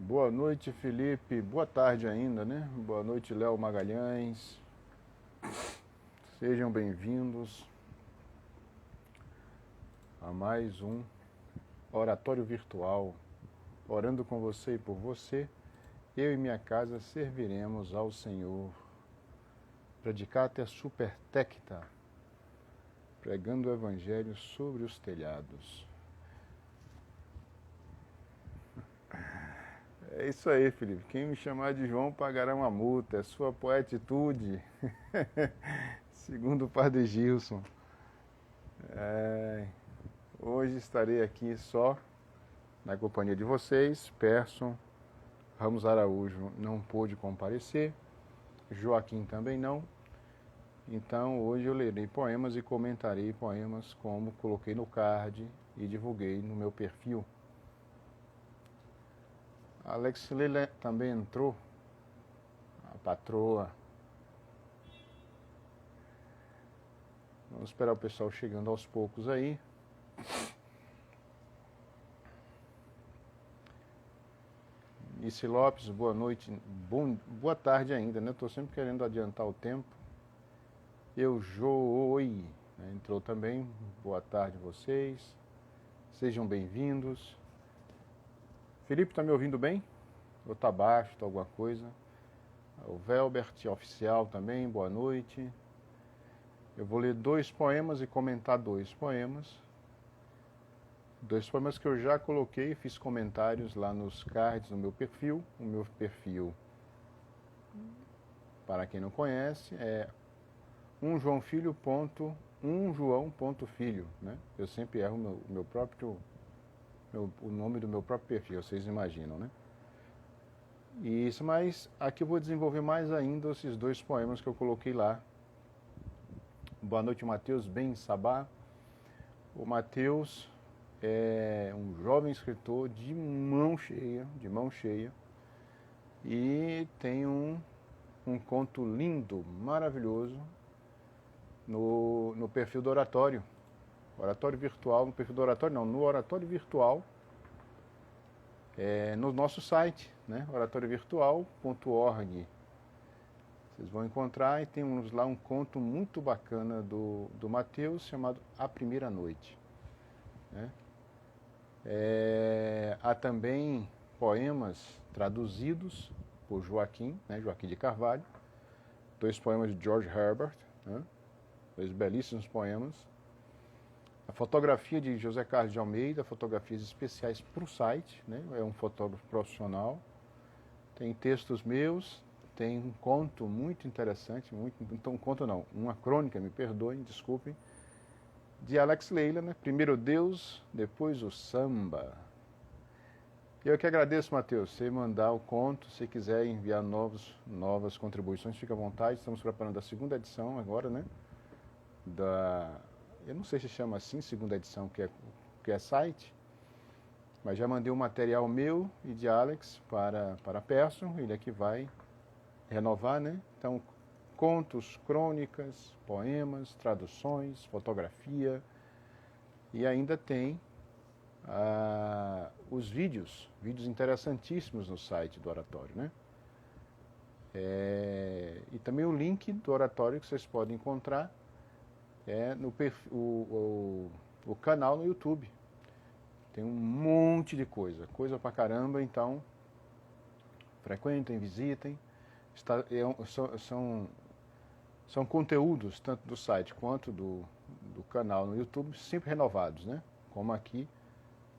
Boa noite, Felipe. Boa tarde ainda, né? Boa noite, Léo Magalhães. Sejam bem-vindos a mais um oratório virtual. Orando com você e por você, eu e minha casa serviremos ao Senhor. Predicate super tecta, pregando o Evangelho sobre os telhados. É isso aí, Felipe. Quem me chamar de João pagará uma multa. É sua poetitude. Segundo o padre Gilson. Hoje estarei aqui só na companhia de vocês. Persson Ramos Araújo não pôde comparecer. Joaquim também não. Então hoje eu lerei poemas e comentarei poemas como coloquei no card e divulguei no meu perfil. A Alex Leila também entrou, a patroa. Vamos esperar o pessoal chegando aos poucos aí. Nice Lopes, boa noite, boa tarde ainda, né? Estou sempre querendo adiantar o tempo. Oi, né? Entrou também, boa tarde a vocês. Sejam bem-vindos. Felipe, tá me ouvindo bem? Ou tá baixo, tá alguma coisa? O Velbert Oficial também, boa noite. Eu vou ler 2 poemas e comentar 2 poemas. 2 poemas que eu já coloquei, fiz comentários lá nos cards no meu perfil. O meu perfil, para quem não conhece, é umjoãofilho.filho, né? Eu sempre erro o nome do meu próprio perfil, vocês imaginam, né? Isso, mas aqui eu vou desenvolver mais ainda esses 2 poemas que eu coloquei lá. Boa noite, Matheus Ben Sabá. O Matheus é um jovem escritor de mão cheia, e tem um conto lindo, maravilhoso, no perfil do Oratório. Oratório virtual, no perfil do Oratório não, no Oratório virtual, no nosso site, né, oratoriovirtual.org. Vocês vão encontrar e temos lá um conto muito bacana do Matheus chamado A Primeira Noite, né? Há também poemas traduzidos por Joaquim, né, Joaquim de Carvalho, 2 poemas de George Herbert, né, 2 belíssimos poemas. A fotografia de José Carlos de Almeida, fotografias especiais para o site, né, é um fotógrafo profissional. Tem textos meus, tem um conto muito interessante, então um conto não, uma crônica, me perdoem, desculpem, de Alex Leila, né? Primeiro Deus, depois o samba. Eu que agradeço, Matheus, você mandar o conto, se quiser enviar novas contribuições, fica à vontade. Estamos preparando a 2ª edição agora, né? Eu não sei se chama assim, 2ª edição, que é site, mas já mandei um material meu e de Alex para Persson, ele é que vai renovar, né? Então, contos, crônicas, poemas, traduções, fotografia, e ainda tem os vídeos interessantíssimos no site do Oratório, né? E também o link do Oratório que vocês podem encontrar no o canal no YouTube. Tem um monte de coisa pra caramba, então frequentem, visitem. São conteúdos, tanto do site quanto do canal no YouTube, sempre renovados, né? Como aqui,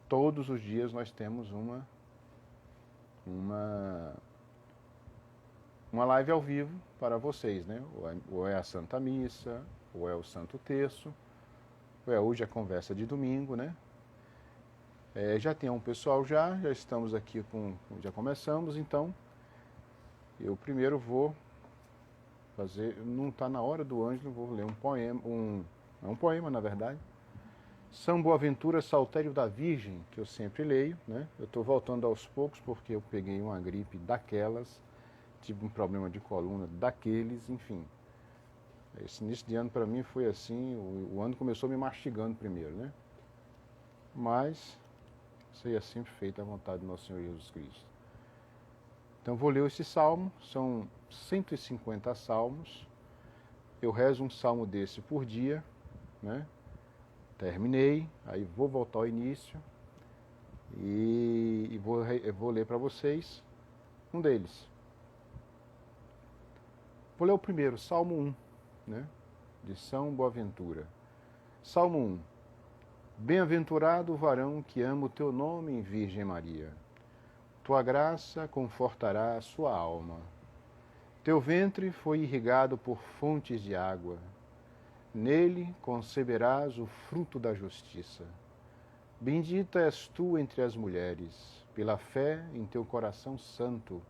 todos os dias nós temos uma live ao vivo para vocês, né? Ou é a Santa Missa, ou é o Santo Terço, ou é hoje a conversa de domingo, né? Já tem um pessoal já estamos aqui já começamos, então eu primeiro vou fazer, não está na hora do Ângelo, vou ler um poema, é um poema na verdade, São Boaventura Saltério da Virgem, que eu sempre leio, né? Eu estou voltando aos poucos porque eu peguei uma gripe daquelas, tive um problema de coluna daqueles, enfim. Esse início de ano para mim foi assim, o ano começou me mastigando primeiro, né? Mas seja sempre feita a vontade do nosso Senhor Jesus Cristo. Então vou ler esse salmo, são 150 salmos. Eu rezo um salmo desse por dia, né? Terminei, aí vou voltar ao início e vou ler para vocês um deles. Vou ler o primeiro, Salmo 1, né? De São Boaventura. Salmo 1. Bem-aventurado o varão que ama o teu nome, Virgem Maria. Tua graça confortará a sua alma. Teu ventre foi irrigado por fontes de água. Nele conceberás o fruto da justiça. Bendita és tu entre as mulheres, pela fé em teu coração santo.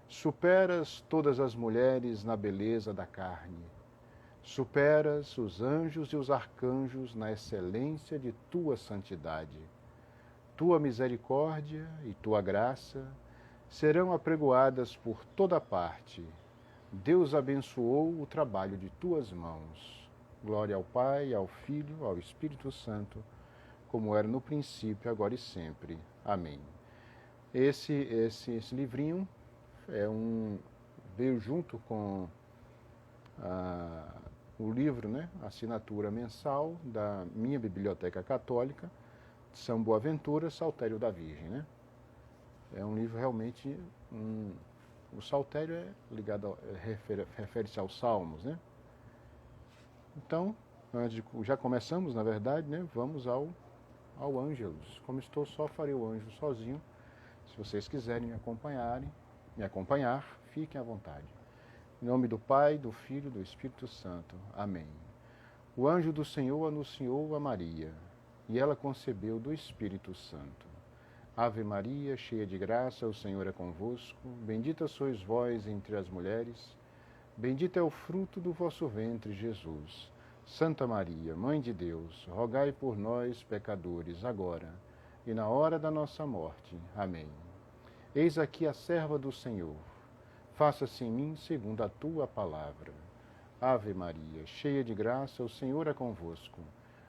Superas todas as mulheres na beleza da carne. Superas os anjos e os arcanjos na excelência de tua santidade. Tua misericórdia e tua graça serão apregoadas por toda parte. Deus abençoou o trabalho de tuas mãos. Glória ao Pai, ao Filho, ao Espírito Santo, como era no princípio, agora e sempre. Amém. Esse livrinho veio junto com o livro, né, assinatura mensal da minha Biblioteca Católica, de São Boaventura, Saltério da Virgem, né? É um livro realmente, o saltério é ligado, refere-se aos salmos, né? Então, já começamos, na verdade, né? Vamos ao Ângelus. Como estou só, farei o Ângelus sozinho. Se vocês quiserem me acompanhar, fiquem à vontade. Em nome do Pai, do Filho e do Espírito Santo. Amém. O anjo do Senhor anunciou a Maria, e ela concebeu do Espírito Santo. Ave Maria, cheia de graça, o Senhor é convosco. Bendita sois vós entre as mulheres. Bendito é o fruto do vosso ventre, Jesus. Santa Maria, Mãe de Deus, rogai por nós, pecadores, agora e na hora da nossa morte. Amém. Eis aqui a serva do Senhor. Faça-se em mim segundo a tua palavra. Ave Maria, cheia de graça, o Senhor é convosco.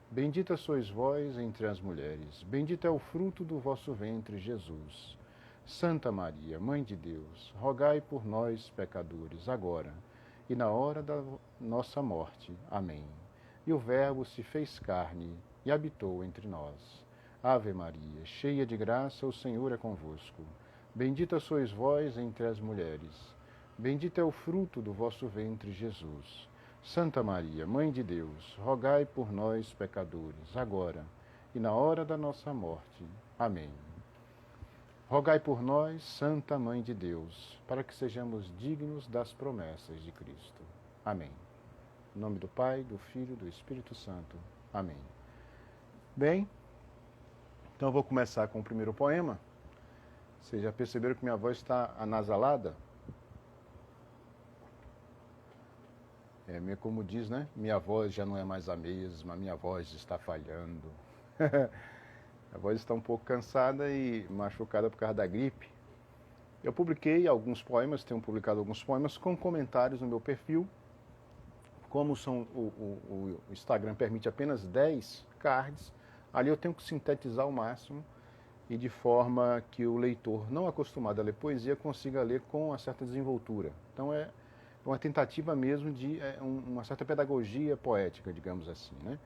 Bendita sois vós entre as mulheres. Bendito é o fruto do vosso ventre, Jesus. Santa Maria, Mãe de Deus, rogai por nós, pecadores, agora e na hora da nossa morte. Amém. E o Verbo se fez carne e habitou entre nós. Ave Maria, cheia de graça, o Senhor é convosco. Bendita sois vós entre as mulheres. Bendito é o fruto do vosso ventre, Jesus. Santa Maria, Mãe de Deus, rogai por nós, pecadores, agora e na hora da nossa morte. Amém. Rogai por nós, Santa Mãe de Deus, para que sejamos dignos das promessas de Cristo. Amém. Em nome do Pai, do Filho e do Espírito Santo. Amém. Bem, então eu vou começar com o primeiro poema. Vocês já perceberam que minha voz está anasalada? Como diz, né? Minha voz já não é mais a mesma, minha voz está falhando. A voz está um pouco cansada e machucada por causa da gripe. Eu publiquei alguns poemas, tenho publicado alguns poemas com comentários no meu perfil. Como o Instagram permite apenas 10 cards, ali eu tenho que sintetizar ao máximo e de forma que o leitor não acostumado a ler poesia consiga ler com uma certa desenvoltura. Então é uma tentativa mesmo de uma certa pedagogia poética, digamos assim, né?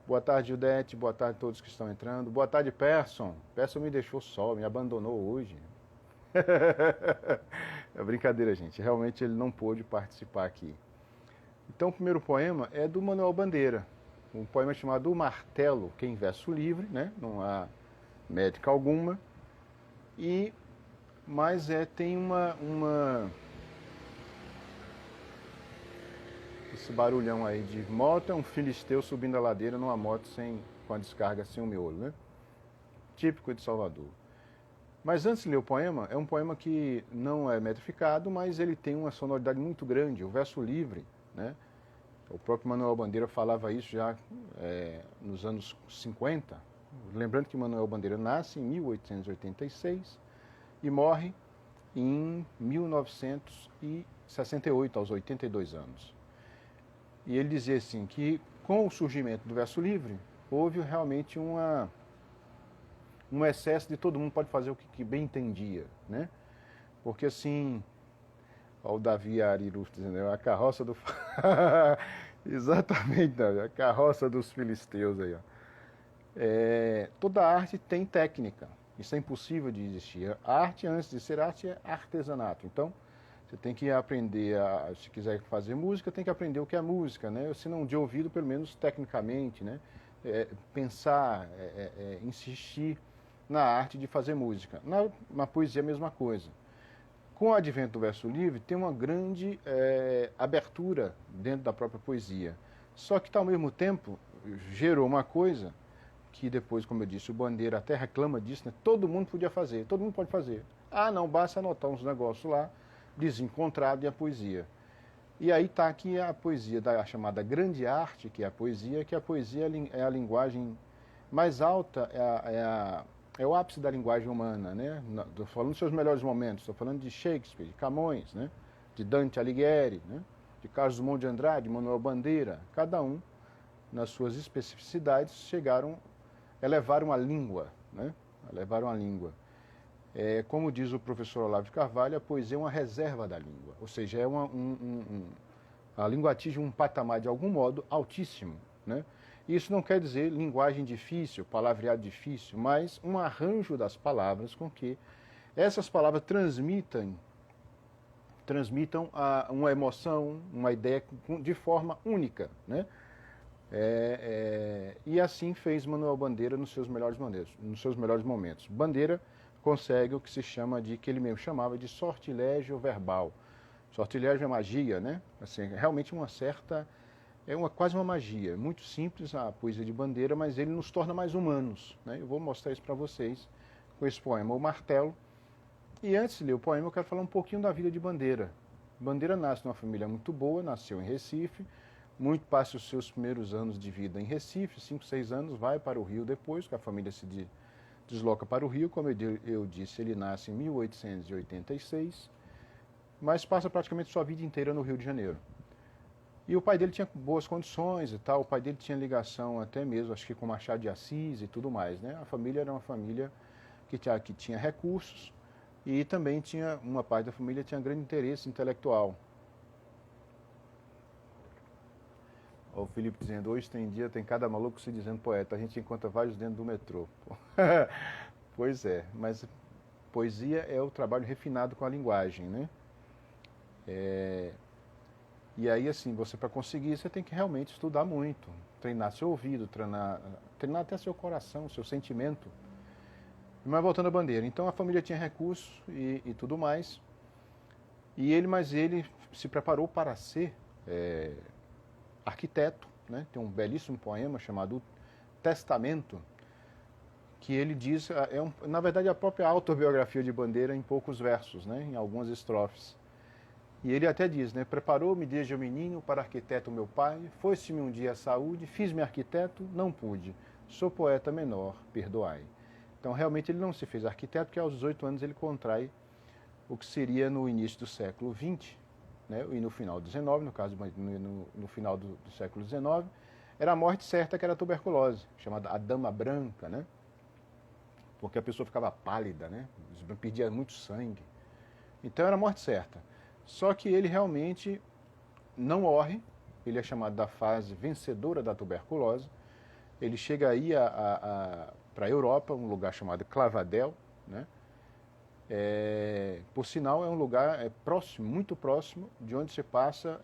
Boa tarde, Judete. Boa tarde a todos que estão entrando. Boa tarde, Persson. Persson me deixou só, me abandonou hoje. É brincadeira, gente. Realmente ele não pôde participar aqui. Então, o primeiro poema é do Manuel Bandeira. Um poema chamado O Martelo, que é em verso livre, né? Não há métrica alguma. Mas tem esse barulhão aí de moto, é um filisteu subindo a ladeira numa moto com a descarga sem o miolo, né? Típico de Salvador. Mas antes de ler o poema, é um poema que não é metrificado, mas ele tem uma sonoridade muito grande, o verso livre, né? O próprio Manuel Bandeira falava isso já nos anos 50. Lembrando que Manuel Bandeira nasce em 1886 e morre em 1968, aos 82 anos. E ele dizia assim, que com o surgimento do verso livre, houve realmente um excesso de todo mundo pode fazer o que bem entendia, né? Porque assim, ó, o Davi Arilu dizendo, a carroça do... Exatamente, Davi, a carroça dos filisteus aí, ó. Toda arte tem técnica, isso é impossível de existir. A arte, antes de ser arte, é artesanato. Então, você tem que aprender, se quiser fazer música, tem que aprender o que é música, né? Se não de ouvido, pelo menos tecnicamente, né? Pensar, insistir na arte de fazer música. Na poesia, a mesma coisa. Com o advento do verso livre, tem uma grande abertura dentro da própria poesia. Só que, ao mesmo tempo, gerou uma coisa que depois, como eu disse, o Bandeira até reclama disso, né? Todo mundo podia fazer, todo mundo pode fazer. Ah, não, basta anotar uns negócios lá, desencontrado, e a poesia. E aí está aqui a poesia da chamada grande arte, que a poesia é a linguagem mais alta, é o ápice da linguagem humana, né? Estou falando dos seus melhores momentos, estou falando de Shakespeare, de Camões, né? De Dante Alighieri, né? De Carlos Drummond de Andrade, de Manuel Bandeira. Cada um, nas suas especificidades, elevaram a língua, né? Elevaram a língua. Como diz o professor Olavo de Carvalho, a poesia é uma reserva da língua, ou seja, a língua atinge um patamar, de algum modo, altíssimo, né? Isso não quer dizer linguagem difícil, palavreado difícil, mas um arranjo das palavras com que essas palavras transmitam uma emoção, uma ideia de forma única, né? E assim fez Manuel Bandeira nos seus melhores momentos. Bandeira consegue o que se chama que ele mesmo chamava de sortilégio verbal. Sortilégio é magia, né? Assim, realmente quase uma magia. Muito simples a poesia de Bandeira, mas ele nos torna mais humanos, né? Eu vou mostrar isso para vocês com esse poema, O Martelo. E antes de ler o poema, eu quero falar um pouquinho da vida de Bandeira. Bandeira nasce numa família muito boa, nasceu em Recife, passa os seus primeiros anos de vida em Recife, 5, 6 anos, vai para o Rio depois, que a família se desloca para o Rio. Como eu disse, ele nasce em 1886, mas passa praticamente sua vida inteira no Rio de Janeiro. E o pai dele tinha boas condições e tal, o pai dele tinha ligação até mesmo, acho que com Machado de Assis e tudo mais, né? A família era uma família que tinha recursos e também uma parte da família tinha grande interesse intelectual. O Felipe dizendo, hoje tem cada maluco se dizendo poeta, a gente encontra vários dentro do metrô. Pois é, mas poesia é o trabalho refinado com a linguagem, né? E aí, assim, para conseguir, você tem que realmente estudar muito, treinar seu ouvido, treinar até seu coração, seu sentimento. Mas voltando à Bandeira, então a família tinha recursos e tudo mais, mas ele se preparou para ser arquiteto, né? Tem um belíssimo poema chamado Testamento, que ele diz, na verdade, a própria autobiografia de Bandeira em poucos versos, né? Em algumas estrofes. E ele até diz, né? Preparou-me desde o menino para arquiteto meu pai, foi-se-me um dia a saúde, fiz-me arquiteto, não pude, sou poeta menor, perdoai. Então, realmente, ele não se fez arquiteto, porque aos 18 anos ele contrai o que seria no início do século XX, né, e no final do XIX, no caso, no final do século XIX, era a morte certa, que era a tuberculose, chamada a dama branca, né? Porque a pessoa ficava pálida, né? Perdia muito sangue. Então era a morte certa. Só que ele realmente não morre, ele é chamado da fase vencedora da tuberculose. Ele chega aí para a Europa, um lugar chamado Clavadel, né? Por sinal, é um lugar próximo, muito próximo, de onde se passa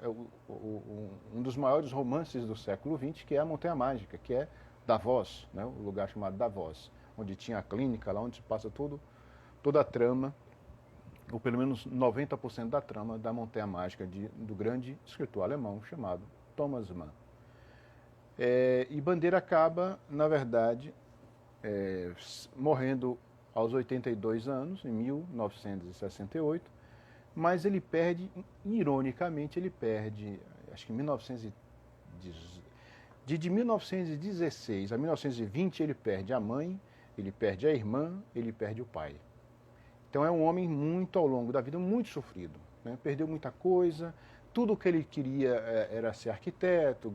um dos maiores romances do século XX, que é a Montanha Mágica, que é Davos, né? O lugar chamado Davos, onde tinha a clínica, lá onde se passa toda a trama, ou pelo menos 90% da trama da Montanha Mágica do grande escritor alemão chamado Thomas Mann. E Bandeira acaba, na verdade, morrendo aos 82 anos, em 1968, mas ele perde, ironicamente, acho que de 1916 a 1920, ele perde a mãe, ele perde a irmã, ele perde o pai. Então é um homem muito, ao longo da vida, muito sofrido, né? Perdeu muita coisa, tudo o que ele queria era ser arquiteto,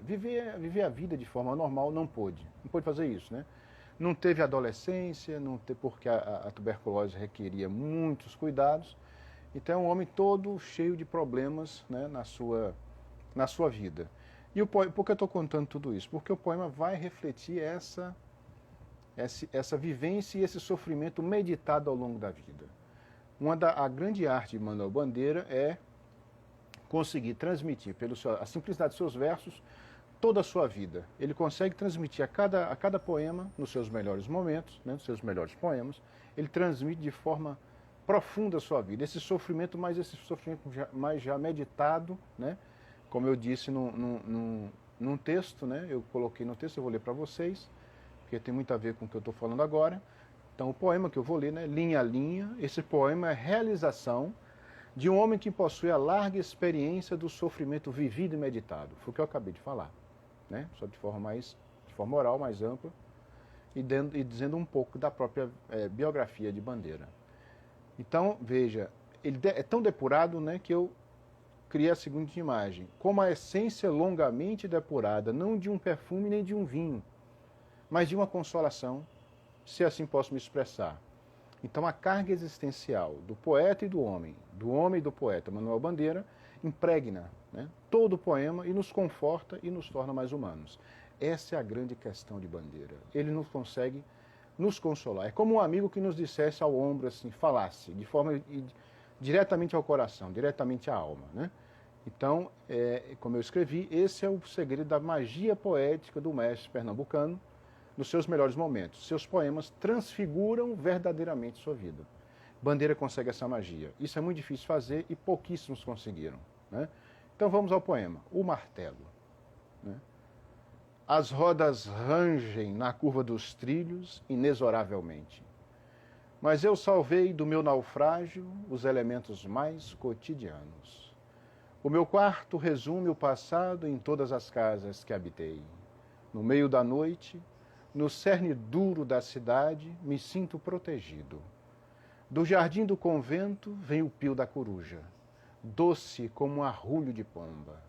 viver a vida de forma normal, não pôde fazer isso, né? Não teve adolescência, porque a tuberculose requeria muitos cuidados, Então é um homem todo cheio de problemas, né, na sua vida. E por que eu estou contando tudo isso? Porque o poema vai refletir essa vivência e esse sofrimento meditado ao longo da vida. A grande arte de Manuel Bandeira é conseguir transmitir, a simplicidade dos seus versos, toda a sua vida. Ele consegue transmitir a cada poema, nos seus melhores momentos, né, nos seus melhores poemas, ele transmite de forma profunda a sua vida. Esse sofrimento mais já meditado, né, como eu disse num texto, né, eu coloquei no texto, eu vou ler para vocês, porque tem muito a ver com o que eu estou falando agora. Então, o poema que eu vou ler, né, linha a linha, esse poema é a realização de um homem que possui a larga experiência do sofrimento vivido e meditado. Foi o que eu acabei de falar, né, só de forma oral, mais ampla, e dizendo um pouco da própria biografia de Bandeira. Então, veja, ele é tão depurado, né, que eu criei a seguinte imagem: como a essência longamente depurada, não de um perfume nem de um vinho, mas de uma consolação, se assim posso me expressar. Então a carga existencial do poeta e do homem e do poeta Manuel Bandeira, impregna, né, todo o poema e nos conforta e nos torna mais humanos. Essa é a grande questão de Bandeira. Ele não consegue nos consolar. É como um amigo que nos dissesse ao ombro, assim, falasse de forma diretamente ao coração, diretamente à alma, né? Então, como eu escrevi, esse é o segredo da magia poética do mestre pernambucano nos seus melhores momentos. Seus poemas transfiguram verdadeiramente sua vida. Bandeira consegue essa magia. Isso é muito difícil de fazer e pouquíssimos conseguiram, né? Então vamos ao poema, O Martelo, né? As rodas rangem na curva dos trilhos inexoravelmente. Mas eu salvei do meu naufrágio os elementos mais cotidianos. O meu quarto resume o passado em todas as casas que habitei. No meio da noite, no cerne duro da cidade, me sinto protegido. Do jardim do convento vem o pio da coruja, doce como um arrulho de pomba.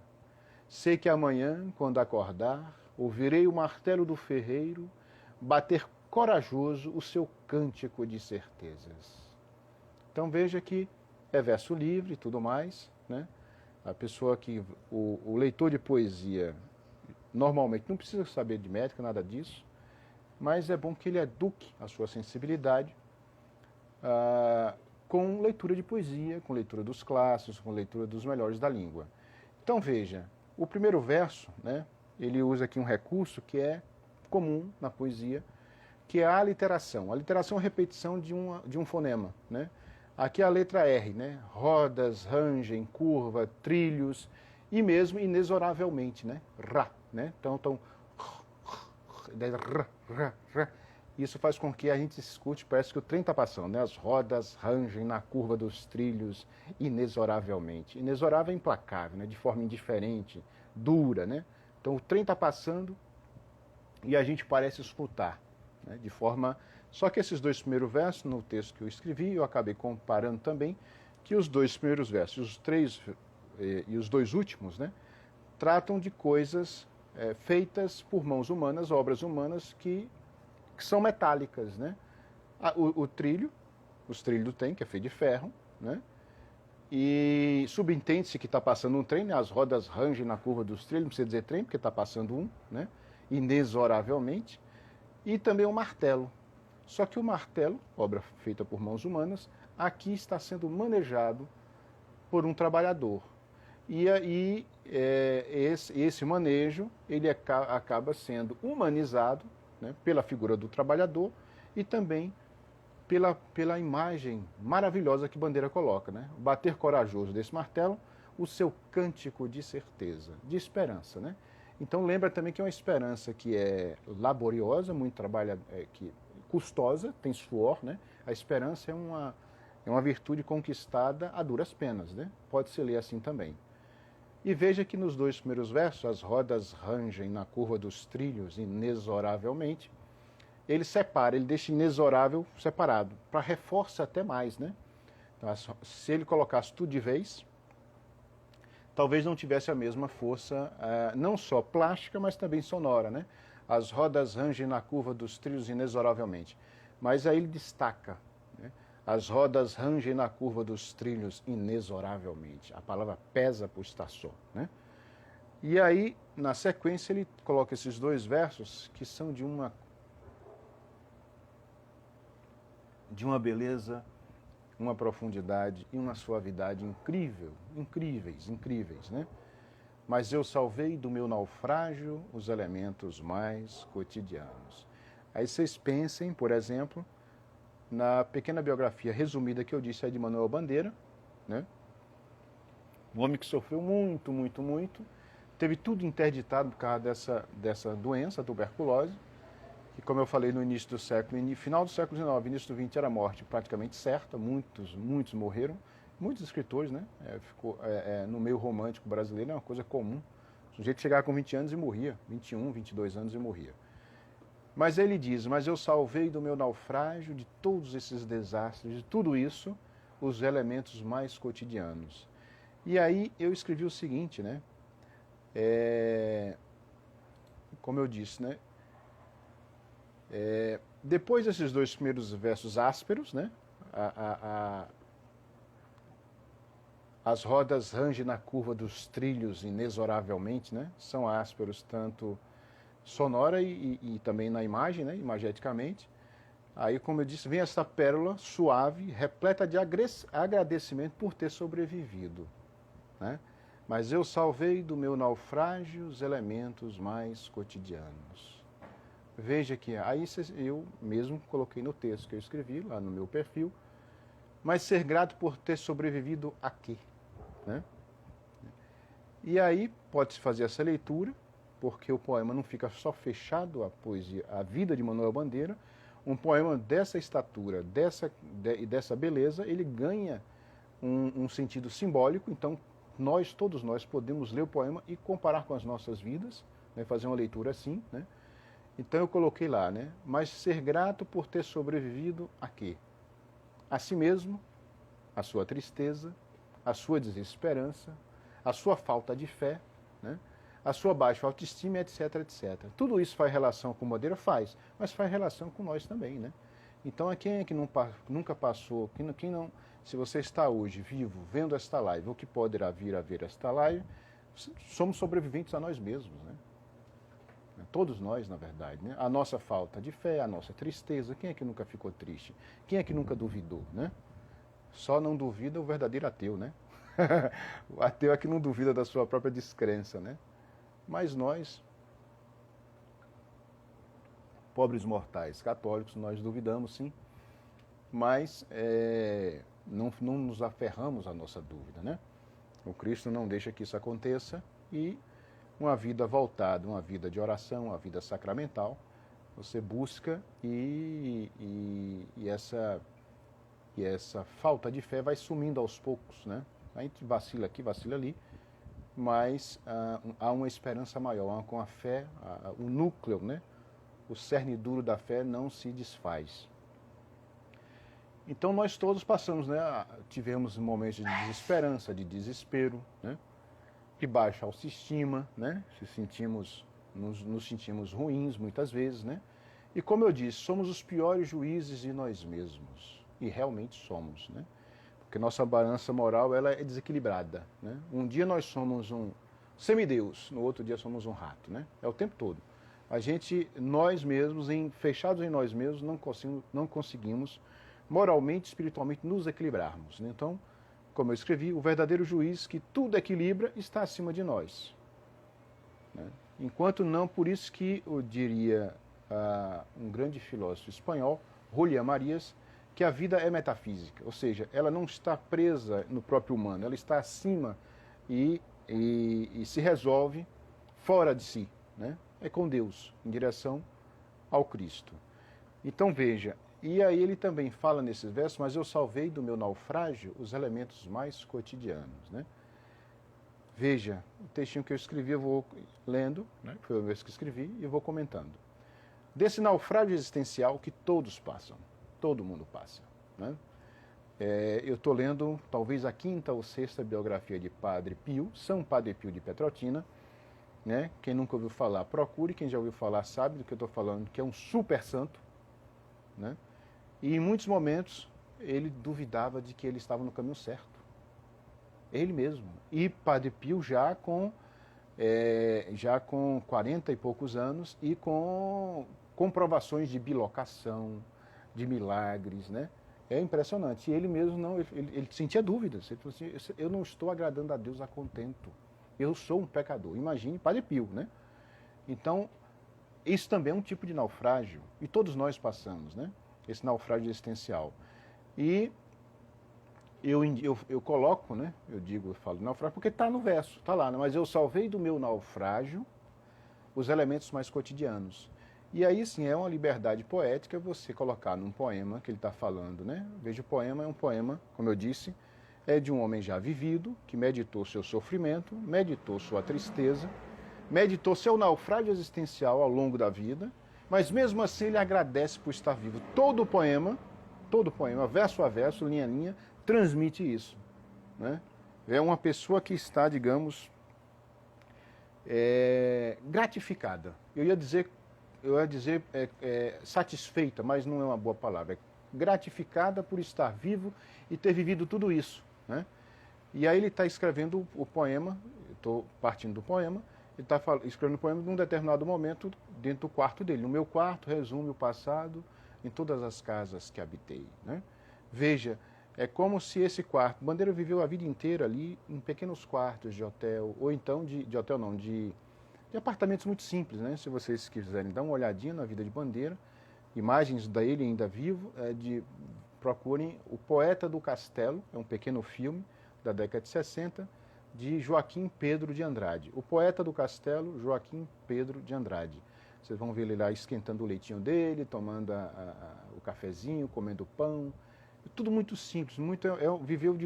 Sei que amanhã, quando acordar, ouvirei o martelo do ferreiro bater corajoso o seu cântico de certezas. Então veja que é verso livre e tudo mais, né? A pessoa que, o leitor de poesia, normalmente não precisa saber de métrica, nada disso, mas é bom que ele eduque a sua sensibilidade com leitura de poesia, com leitura dos clássicos, com leitura dos melhores da língua. Então veja, o primeiro verso, né, ele usa aqui um recurso que é comum na poesia, que é a aliteração. A aliteração é a repetição de um fonema, né? Aqui é a letra R, né? Rodas, rangem, curva, trilhos e mesmo inexoravelmente, né? Rá, né? Então, isso faz com que a gente escute, parece que o trem está passando, né? As rodas rangem na curva dos trilhos inexoravelmente. Inexorável é implacável, né? De forma indiferente, dura, né? Então o trem está passando e a gente parece escutar, né? De forma... Só que esses dois primeiros versos, no texto que eu escrevi, eu acabei comparando também, que os dois primeiros versos, e os dois últimos, né? Tratam de coisas feitas por mãos humanas, obras humanas que são metálicas, né? O trilho, os trilhos do trem, que é feito de ferro, né? E subentende-se que está passando um trem, né? As rodas rangem na curva dos trilhos, não precisa dizer trem, porque está passando um, né? Inexoravelmente. E também o martelo. Só que o martelo, obra feita por mãos humanas, aqui está sendo manejado por um trabalhador. E aí esse manejo ele acaba sendo humanizado, né, pela figura do trabalhador e também pela imagem maravilhosa que Bandeira coloca, né? O bater corajoso desse martelo, o seu cântico de certeza, de esperança, né? Então lembra também que é uma esperança que é laboriosa, muito trabalho, custosa, tem suor, né? A esperança é uma virtude conquistada a duras penas, né? Pode-se ler assim também. E veja que nos dois primeiros versos, as rodas rangem na curva dos trilhos inexoravelmente, ele separa, ele deixa inexorável separado, para reforçar até mais, né? Então, se ele colocasse tudo de vez, talvez não tivesse a mesma força, não só plástica, mas também sonora, né? As rodas rangem na curva dos trilhos inexoravelmente. Mas aí ele destaca, né? As rodas rangem na curva dos trilhos inexoravelmente. A palavra pesa por estar só, né? E aí, na sequência, ele coloca esses dois versos que são de uma beleza, uma profundidade e uma suavidade incríveis, né? Mas eu salvei do meu naufrágio os elementos mais cotidianos. Aí vocês pensem, por exemplo, na pequena biografia resumida que eu disse aí de Manuel Bandeira, né? Um homem que sofreu muito, teve tudo interditado por causa dessa doença, a tuberculose, que, como eu falei, no início do século, final do século XIX, início do XX, era morte praticamente certa, muitos morreram, muitos escritores, né? No meio romântico brasileiro é uma coisa comum. O sujeito chegava com 20 anos e morria, 21, 22 anos e morria. Mas ele diz, mas eu salvei do meu naufrágio, de todos esses desastres, de tudo isso, os elementos mais cotidianos. E aí eu escrevi o seguinte, né? Como eu disse, né? Depois desses dois primeiros versos ásperos, né? As rodas rangem na curva dos trilhos inexoravelmente, né? São ásperos tanto sonora e também na imagem, né? Imageticamente. Aí, como eu disse, vem essa pérola suave, repleta de agradecimento por ter sobrevivido, né? Mas eu salvei do meu naufrágio os elementos mais cotidianos. Veja que aí eu mesmo coloquei no texto que eu escrevi, lá no meu perfil, mas ser grato por ter sobrevivido a quê? Né? E aí pode-se fazer essa leitura, porque o poema não fica só fechado à poesia, à vida de Manuel Bandeira. Um poema dessa estatura, dessa beleza, ele ganha um sentido simbólico. Então, todos nós podemos ler o poema e comparar com as nossas vidas, né? Fazer uma leitura assim, né? Então eu coloquei lá, né? Mas ser grato por ter sobrevivido a quê? A si mesmo, a sua tristeza, a sua desesperança, a sua falta de fé, né? A sua baixa autoestima, etc, etc. Tudo isso faz relação com Bandeira? Faz, mas faz relação com nós também, né? Então, quem é que nunca passou, quem não, se você está hoje vivo, vendo esta live, ou que poderá vir a ver esta live, somos sobreviventes a nós mesmos, né? Todos nós, na verdade, né? A nossa falta de fé, a nossa tristeza, quem é que nunca ficou triste? Quem é que nunca duvidou, né? Só não duvida o verdadeiro ateu, né? O ateu é que não duvida da sua própria descrença, né? Mas nós, pobres mortais católicos, nós duvidamos sim, mas não nos aferramos à nossa dúvida, né? O Cristo não deixa que isso aconteça e uma vida voltada, uma vida de oração, uma vida sacramental, você busca e essa falta de fé vai sumindo aos poucos, né? A gente vacila aqui, vacila ali, mas há uma esperança maior, com a fé, o núcleo, né? O cerne duro da fé não se desfaz. Então nós todos passamos, né? Tivemos momentos de desesperança, de desespero, né? De baixa autoestima, né? Nos sentimos ruins muitas vezes, né? E como eu disse, somos os piores juízes de nós mesmos. E realmente somos, né? Porque nossa balança moral ela é desequilibrada, né? Um dia nós somos um semideus, no outro dia somos um rato, né? É o tempo todo. Nós mesmos, fechados em nós mesmos, não conseguimos moralmente, espiritualmente nos equilibrarmos, né? Então, como eu escrevi, o verdadeiro juiz que tudo equilibra está acima de nós, né? Enquanto não, por isso que eu diria um grande filósofo espanhol, Julián Marías, que a vida é metafísica, ou seja, ela não está presa no próprio humano, ela está acima e se resolve fora de si, né? É com Deus, em direção ao Cristo. Então veja, e aí ele também fala nesses versos, mas eu salvei do meu naufrágio os elementos mais cotidianos, né? Veja, o textinho que eu escrevi, eu vou lendo, né? Foi o verso que escrevi, e eu vou comentando. Desse naufrágio existencial que todos passam, todo mundo passa, né? Eu estou lendo talvez a 5ª ou 6ª biografia de Padre Pio, São Padre Pio de Petrolina, né? Quem nunca ouviu falar, procure, quem já ouviu falar sabe do que eu estou falando, que é um super santo, né? E em muitos momentos ele duvidava de que ele estava no caminho certo. Ele mesmo. E Padre Pio já com 40 e poucos anos e com comprovações de bilocação, de milagres, né? É impressionante. E ele mesmo não, ele sentia dúvidas. Ele falou assim, eu não estou agradando a Deus a contento. Eu sou um pecador. Imagine Padre Pio, né? Então, isso também é um tipo de naufrágio. E todos nós passamos, né? Esse naufrágio existencial. E eu coloco, né? Eu falo naufrágio porque está no verso, está lá, né? Mas eu salvei do meu naufrágio os elementos mais cotidianos. E aí sim é uma liberdade poética você colocar num poema que ele está falando, né? Veja, o poema é um poema, como eu disse, é de um homem já vivido, que meditou seu sofrimento, meditou sua tristeza, meditou seu naufrágio existencial ao longo da vida, mas mesmo assim ele agradece por estar vivo. Todo poema, verso a verso, linha a linha, transmite isso, né? É uma pessoa que está, digamos, gratificada. Eu ia dizer satisfeita, mas não é uma boa palavra. É gratificada por estar vivo e ter vivido tudo isso, né? E aí ele está escrevendo o poema, estou partindo do poema, ele está escrevendo o poema num determinado momento dentro do quarto dele. No meu quarto resume o passado em todas as casas que habitei, né? Veja, é como se esse quarto... Bandeira viveu a vida inteira ali em pequenos quartos de hotel, ou então de hotel não, de apartamentos muito simples, né? Se vocês quiserem dar uma olhadinha na vida de Bandeira, imagens dele ainda vivo, procurem O Poeta do Castelo, é um pequeno filme da década de 60, de Joaquim Pedro de Andrade. O Poeta do Castelo, Joaquim Pedro de Andrade. Vocês vão ver ele lá esquentando o leitinho dele, tomando o cafezinho, comendo pão. Tudo muito simples, viveu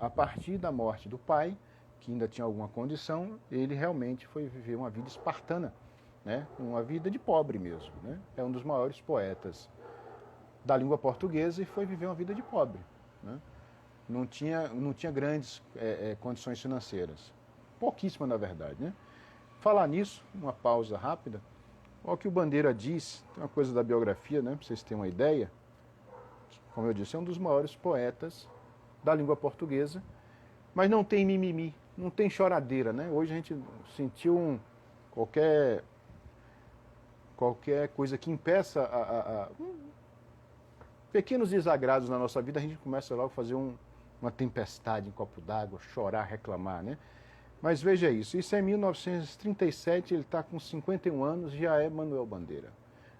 a partir da morte do pai, que ainda tinha alguma condição, ele realmente foi viver uma vida espartana, né? Uma vida de pobre mesmo, né? É um dos maiores poetas da língua portuguesa e foi viver uma vida de pobre, né? Não tinha grandes condições financeiras, pouquíssimas na verdade, né? Falar nisso, uma pausa rápida, olha o que o Bandeira diz, tem uma coisa da biografia, né? Para vocês terem uma ideia. Como eu disse, é um dos maiores poetas da língua portuguesa, mas não tem mimimi, não tem choradeira, né? Hoje a gente sentiu qualquer coisa que impeça pequenos desagrados na nossa vida, a gente começa logo a fazer uma tempestade em copo d'água, chorar, reclamar, né? Mas veja isso é em 1937, ele está com 51 anos, já é Manuel Bandeira.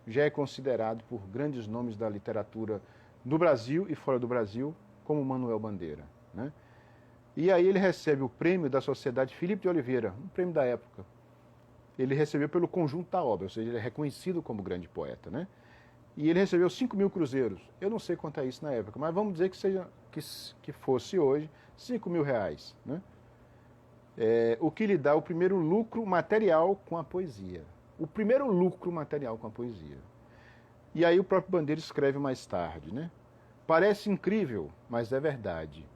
Já é considerado por grandes nomes da literatura do Brasil e fora do Brasil como Manuel Bandeira, né? E aí ele recebe o prêmio da Sociedade Filipe de Oliveira, um prêmio da época. Ele recebeu pelo conjunto da obra, ou seja, ele é reconhecido como grande poeta, né? E ele recebeu 5.000 cruzeiros. Eu não sei quanto é isso na época, mas vamos dizer que fosse hoje 5.000 reais, né? O que lhe dá o primeiro lucro material com a poesia. O primeiro lucro material com a poesia. E aí o próprio Bandeira escreve mais tarde, né? Parece incrível, mas é verdade.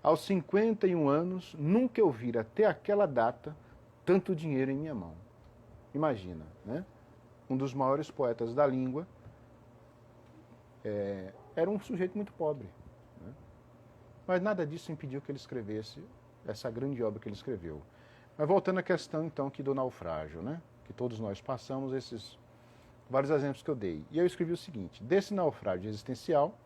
Aos 51 anos, nunca eu vira até aquela data tanto dinheiro em minha mão. Imagina, né? Um dos maiores poetas da língua era um sujeito muito pobre, né? Mas nada disso impediu que ele escrevesse essa grande obra que ele escreveu. Mas voltando à questão, então, aqui do naufrágio, né? Que todos nós passamos, esses vários exemplos que eu dei. E eu escrevi o seguinte: desse naufrágio existencial,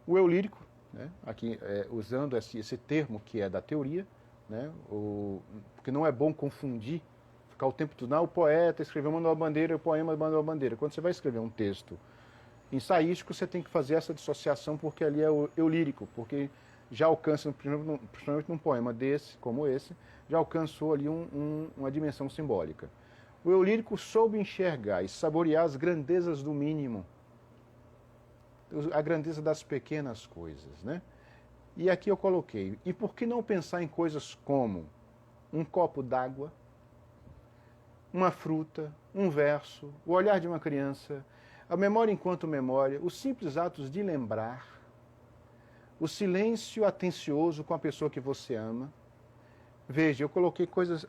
o eu lírico, né? Aqui usando esse termo que é da teoria, né? Porque não é bom confundir, ficar o tempo todo, o poeta escreveu Manuel Bandeira, o poema Manuel Bandeira. Quando você vai escrever um texto ensaístico, você tem que fazer essa dissociação, porque ali é o eu lírico, porque já alcança, principalmente num poema desse, como esse, já alcançou ali uma dimensão simbólica. O eu lírico soube enxergar e saborear as grandezas do mínimo, a grandeza das pequenas coisas, né? E aqui eu coloquei, e por que não pensar em coisas como um copo d'água, uma fruta, um verso, o olhar de uma criança, a memória enquanto memória, os simples atos de lembrar, o silêncio atencioso com a pessoa que você ama. Veja, eu coloquei coisas...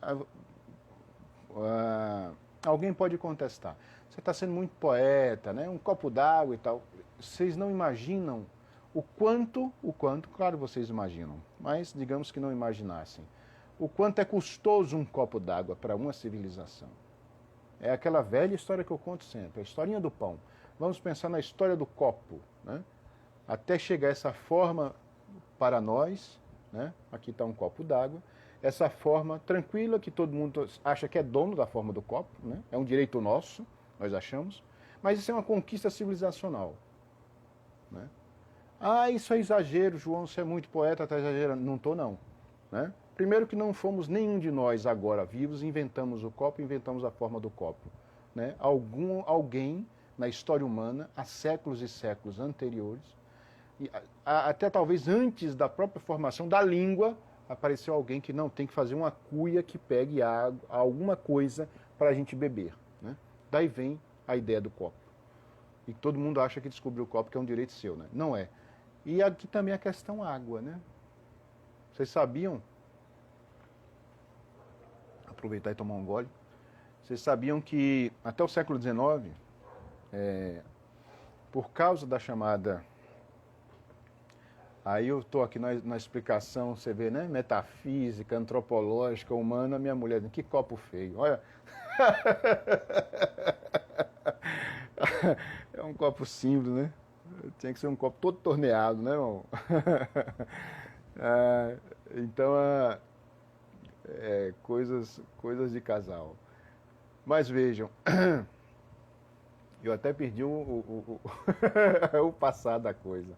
alguém pode contestar. Você está sendo muito poeta, né? Um copo d'água e tal. Vocês não imaginam O quanto, claro, vocês imaginam, mas digamos que não imaginassem. O quanto é custoso um copo d'água para uma civilização. É aquela velha história que eu conto sempre, a historinha do pão. Vamos pensar na história do copo, né? Até chegar essa forma para nós, né? Aqui está um copo d'água, essa forma tranquila que todo mundo acha que é dono da forma do copo, né? É um direito nosso, nós achamos, mas isso é uma conquista civilizacional, né? Ah, isso é exagero, João, você é muito poeta, está exagerando. Não estou, não. Né? Primeiro que não fomos nenhum de nós agora vivos, inventamos o copo, inventamos a forma do copo. Né? Alguém na história humana, há séculos e séculos anteriores, e até talvez antes da própria formação da língua, apareceu alguém que não tem que fazer uma cuia que pegue água, alguma coisa para a gente beber. Né? Daí vem a ideia do copo. E todo mundo acha que descobriu o copo, que é um direito seu. Né? Não é. E aqui também a questão água, né? Vocês sabiam, aproveitar e tomar um gole, vocês sabiam que até o século XIX, por causa da chamada, aí eu estou aqui na explicação, você vê, né? Metafísica, antropológica, humana, minha mulher diz, que copo feio, olha. É um copo simples, né? Tinha que ser um copo todo torneado, né, irmão? Então, coisas de casal. Mas vejam, eu até perdi o passar da coisa.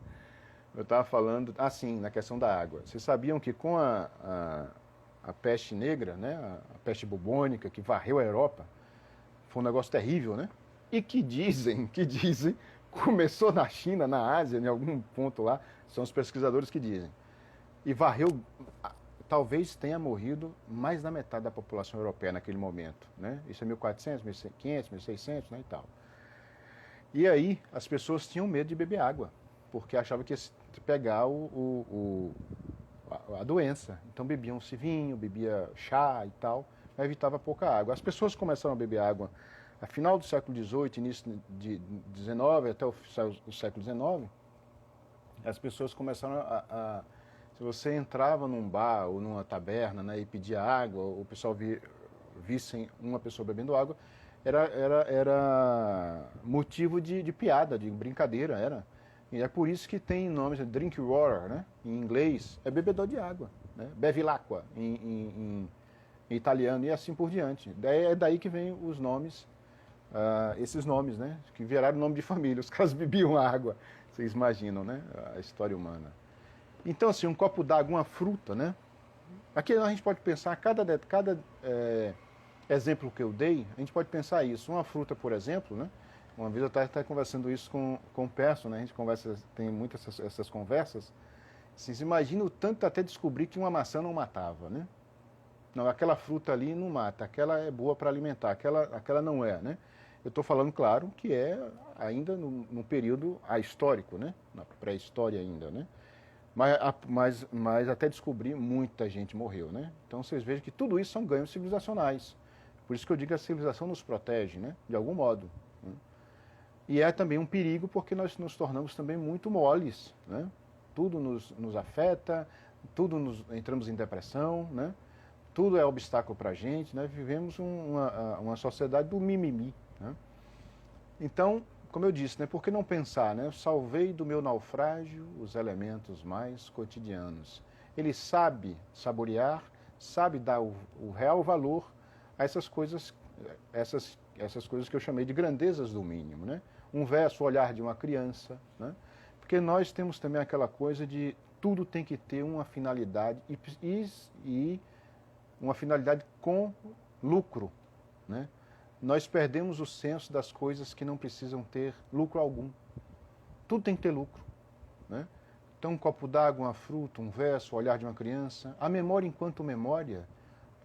Eu estava falando, sim, na questão da água. Vocês sabiam que com a peste negra, né, a peste bubônica, que varreu a Europa, foi um negócio terrível, né? E que dizem, começou na China, na Ásia, em algum ponto lá, são os pesquisadores que dizem. E varreu, talvez tenha morrido mais da metade da população europeia naquele momento, né? Isso é 1400, 1500, 1600, né, e tal. E aí as pessoas tinham medo de beber água, porque achavam que ia pegar a doença. Então bebiam vinho, bebia chá e tal, mas evitava pouca água. As pessoas começaram a beber água a final do século XVIII, início de XIX, até o século XIX, as pessoas começaram se você entrava num bar ou numa taberna, né, e pedia água, o pessoal vissem uma pessoa bebendo água, era motivo de piada, de brincadeira, era. E é por isso que tem nomes, drink water, né, em inglês, é bebedor de água, né, bevilacqua em italiano e assim por diante. É daí que vem os nomes, esses nomes, né, que viraram nome de família, os caras bebiam água, vocês imaginam, né, a história humana. Então, assim, um copo d'água, uma fruta, né, aqui a gente pode pensar, cada exemplo que eu dei, a gente pode pensar isso, uma fruta, por exemplo, né, uma vez eu estava conversando isso com o Perso, né, a gente tem muitas essas conversas, assim, você imagina o tanto até descobrir que uma maçã não matava, né, não, aquela fruta ali não mata, aquela é boa para alimentar, aquela não é, né. Eu estou falando, claro, que é ainda no período histórico, né? Na pré-história ainda, né? Mas até descobrir, muita gente morreu, né? Então vocês vejam que tudo isso são ganhos civilizacionais. Por isso que eu digo que a civilização nos protege, né? De algum modo. Né? E é também um perigo porque nós nos tornamos também muito moles, né? Tudo nos afeta, entramos em depressão, né? Tudo é obstáculo para a gente, né? Vivemos uma sociedade do mimimi, né? Então, como eu disse, né? Por que não pensar, né? Eu salvei do meu naufrágio os elementos mais cotidianos. Ele sabe saborear, sabe dar o real valor a essas coisas que eu chamei de grandezas do mínimo, né? Um verso, o olhar de uma criança, né? Porque nós temos também aquela coisa de tudo tem que ter uma finalidade e uma finalidade com lucro, né? Nós perdemos o senso das coisas que não precisam ter lucro algum. Tudo tem que ter lucro, né? Então, um copo d'água, uma fruta, um verso, o olhar de uma criança. A memória enquanto memória,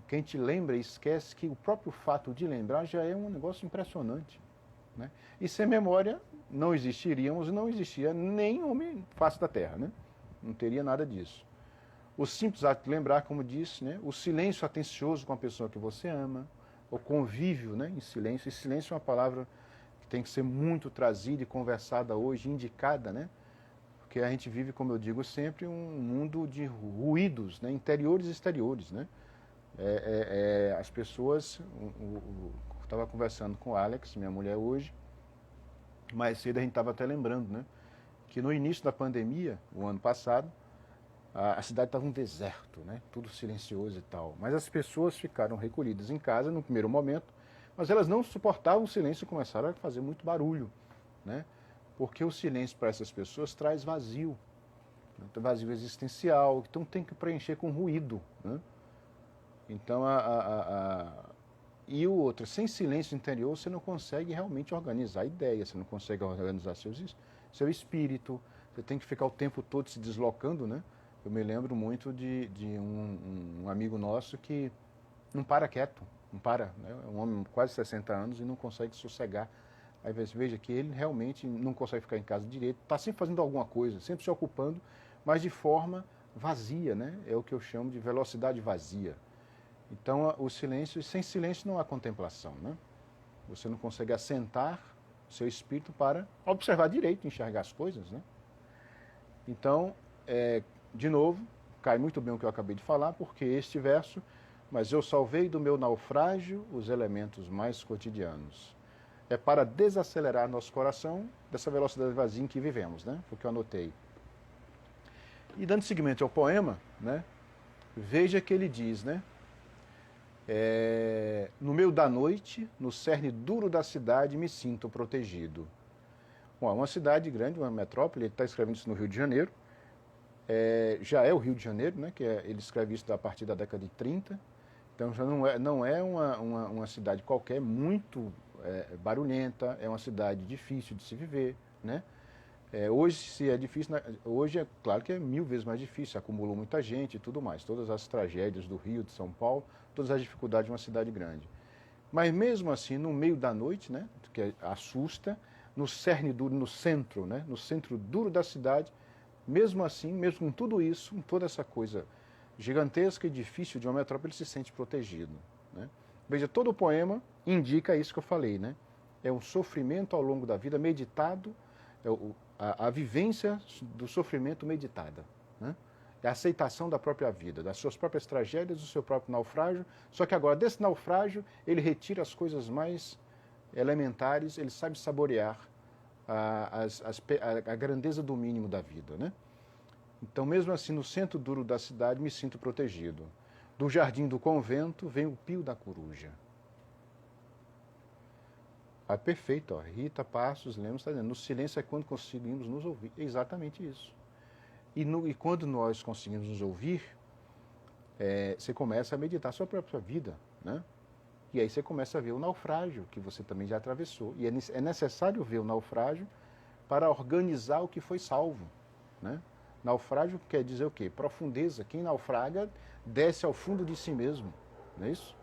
quem te lembra e esquece que o próprio fato de lembrar já é um negócio impressionante, né? E sem memória não existiríamos e não existia nem homem face da terra, né? Não teria nada disso. O simples ato de lembrar, como disse, né? O silêncio atencioso com a pessoa que você ama, o convívio, né, em silêncio. E silêncio é uma palavra que tem que ser muito trazida e conversada hoje, indicada, né? porque a gente vive, como eu digo sempre, um mundo de ruídos, né? Interiores e exteriores, né? As pessoas, eu estava conversando com o Alex, minha mulher hoje, mais cedo a gente estava até lembrando, né? Que no início da pandemia, o ano passado, a cidade estava um deserto, né? Tudo silencioso e tal. Mas as pessoas ficaram recolhidas em casa no primeiro momento, mas elas não suportavam o silêncio e começaram a fazer muito barulho, né? Porque o silêncio para essas pessoas traz vazio, né? Vazio existencial, então tem que preencher com ruído, né? Então, e o outro, sem silêncio interior, você não consegue realmente organizar ideias, você não consegue organizar seu espírito, você tem que ficar o tempo todo se deslocando, né? Eu me lembro muito de um amigo nosso que não para quieto, não para, né? É um homem de quase 60 anos e não consegue sossegar. Aí você veja que ele realmente não consegue ficar em casa direito, está sempre fazendo alguma coisa, sempre se ocupando, mas de forma vazia, né? É o que eu chamo de velocidade vazia. Então, o silêncio, sem silêncio não há contemplação, né? Você não consegue assentar o seu espírito para observar direito, enxergar as coisas, né? Então, de novo, cai muito bem o que eu acabei de falar, porque este verso, mas eu salvei do meu naufrágio os elementos mais cotidianos. É para desacelerar nosso coração dessa velocidade vazia em que vivemos, né? Foi o que eu anotei. E dando seguimento ao poema, né? Veja que ele diz, né? No meio da noite, no cerne duro da cidade, me sinto protegido. Bom, é uma cidade grande, uma metrópole, ele está escrevendo isso no Rio de Janeiro. Já é o Rio de Janeiro, né? Ele escreve isso a partir da década de 30. Então já não é uma cidade qualquer, muito barulhenta, é uma cidade difícil de se viver, né? Hoje, se é difícil, hoje é claro que é 1000 vezes mais difícil, acumulou muita gente e tudo mais, todas as tragédias do Rio, de São Paulo, todas as dificuldades de uma cidade grande. Mas mesmo assim, no meio da noite, né, que assusta, no cerne duro, no centro, né, no centro duro da cidade, mesmo assim, mesmo com tudo isso, com toda essa coisa gigantesca e difícil de uma metrópole, ele se sente protegido, né? Veja, todo o poema indica isso que eu falei, né? É um sofrimento ao longo da vida meditado, a vivência do sofrimento meditada, né? É a aceitação da própria vida, das suas próprias tragédias, do seu próprio naufrágio, só que agora desse naufrágio ele retira as coisas mais elementares, ele sabe saborear a grandeza do mínimo da vida, né? Então, mesmo assim, no centro duro da cidade, me sinto protegido. Do jardim do convento vem o pio da coruja. Perfeito, ó. Rita Passos Lemos está dizendo, no silêncio é quando conseguimos nos ouvir. É exatamente isso. E quando nós conseguimos nos ouvir, você começa a meditar sobre a própria vida, né? E aí você começa a ver o naufrágio, que você também já atravessou. E é necessário ver o naufrágio para organizar o que foi salvo, né? Naufrágio quer dizer o quê? Profundeza. Quem naufraga desce ao fundo de si mesmo, não é isso?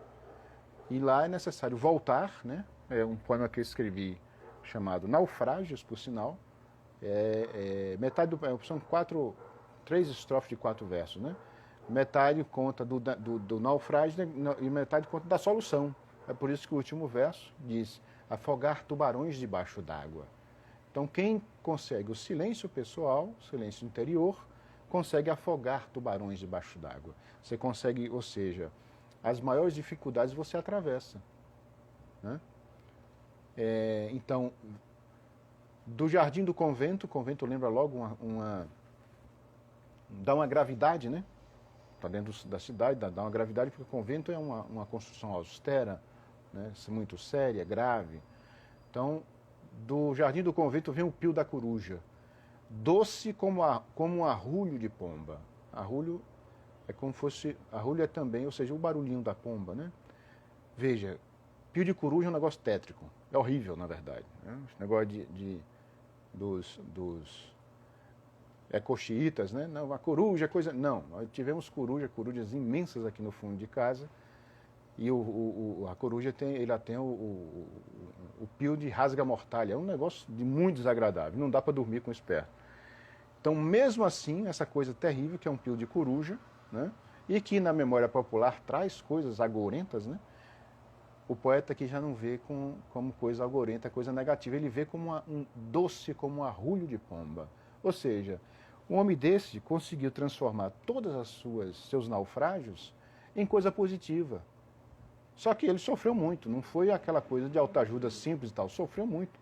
E lá é necessário voltar, né? É um poema que eu escrevi chamado Naufrágios, por sinal. São 3 estrofes de 4 versos, né? Metade conta do naufrágio, né? E metade conta da solução. É por isso que o último verso diz: afogar tubarões debaixo d'água. Então, quem consegue o silêncio pessoal, o silêncio interior, consegue afogar tubarões debaixo d'água. Você consegue, ou seja, as maiores dificuldades você atravessa, né? Então, do jardim do convento, o convento lembra logo dá uma gravidade, né? Está dentro da cidade, dá uma gravidade, porque o convento é uma construção austera, né? Muito séria, grave. Então, do jardim do convento vem o pio da coruja, doce como um arrulho de pomba. Arrulho é como fosse, arrulho é também, ou seja, o barulhinho da pomba, né? Veja, pio de coruja é um negócio tétrico, é horrível, na verdade, né? Esse negócio dos ecoxiitas, né? Não, a coruja é coisa... Não, nós tivemos corujas imensas aqui no fundo de casa, e a coruja tem o pio de rasga-mortalha. É um negócio muito desagradável, não dá para dormir com isso perto. Então, mesmo assim, essa coisa terrível que é um pio de coruja, né? E que na memória popular traz coisas agorentas, né? O poeta aqui já não vê como coisa agorenta, coisa negativa. Ele vê como um doce, como um arrulho de pomba. Ou seja, Um homem desse conseguiu transformar todas seus naufrágios em coisa positiva. Só que ele sofreu muito, não foi aquela coisa de autoajuda simples e tal, sofreu muito.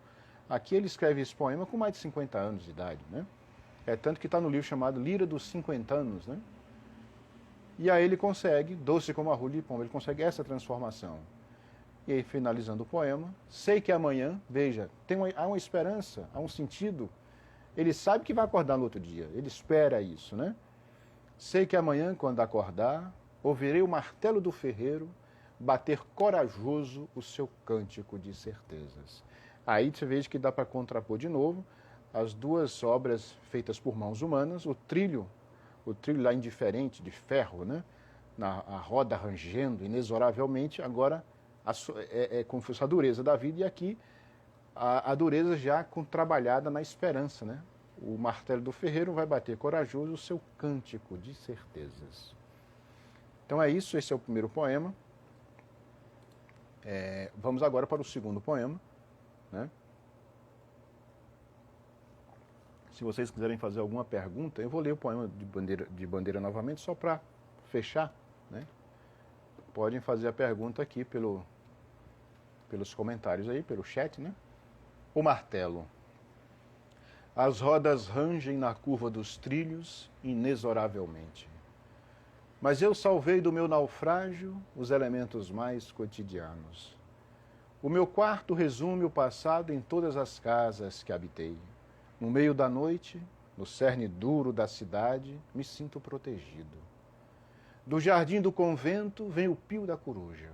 Aqui ele escreve esse poema com mais de 50 anos de idade, né? É tanto que está no livro chamado Lira dos 50 anos, né? E aí ele consegue, doce como a rua de pomba, ele consegue essa transformação. E aí, finalizando o poema, sei que amanhã, veja, há uma esperança, há um sentido. Ele sabe que vai acordar no outro dia, ele espera isso, né? Sei que amanhã, quando acordar, ouvirei o martelo do ferreiro bater corajoso o seu cântico de certezas. Aí você veja que dá para contrapor de novo as duas obras feitas por mãos humanas, o trilho lá indiferente, de ferro, né? A roda rangendo inexoravelmente, agora como se fosse a dureza da vida, e aqui a dureza já trabalhada na esperança, né? O martelo do ferreiro vai bater corajoso o seu cântico de certezas. Então é isso, esse é o primeiro poema. Vamos agora para o segundo poema, né? Se vocês quiserem fazer alguma pergunta, eu vou ler o poema de bandeira novamente, só para fechar, né? Podem fazer a pergunta aqui pelos comentários aí, pelo chat, né? O martelo. As rodas rangem na curva dos trilhos inexoravelmente. Mas eu salvei do meu naufrágio os elementos mais cotidianos. O meu quarto resume o passado em todas as casas que habitei. No meio da noite, no cerne duro da cidade, me sinto protegido. Do jardim do convento vem o pio da coruja,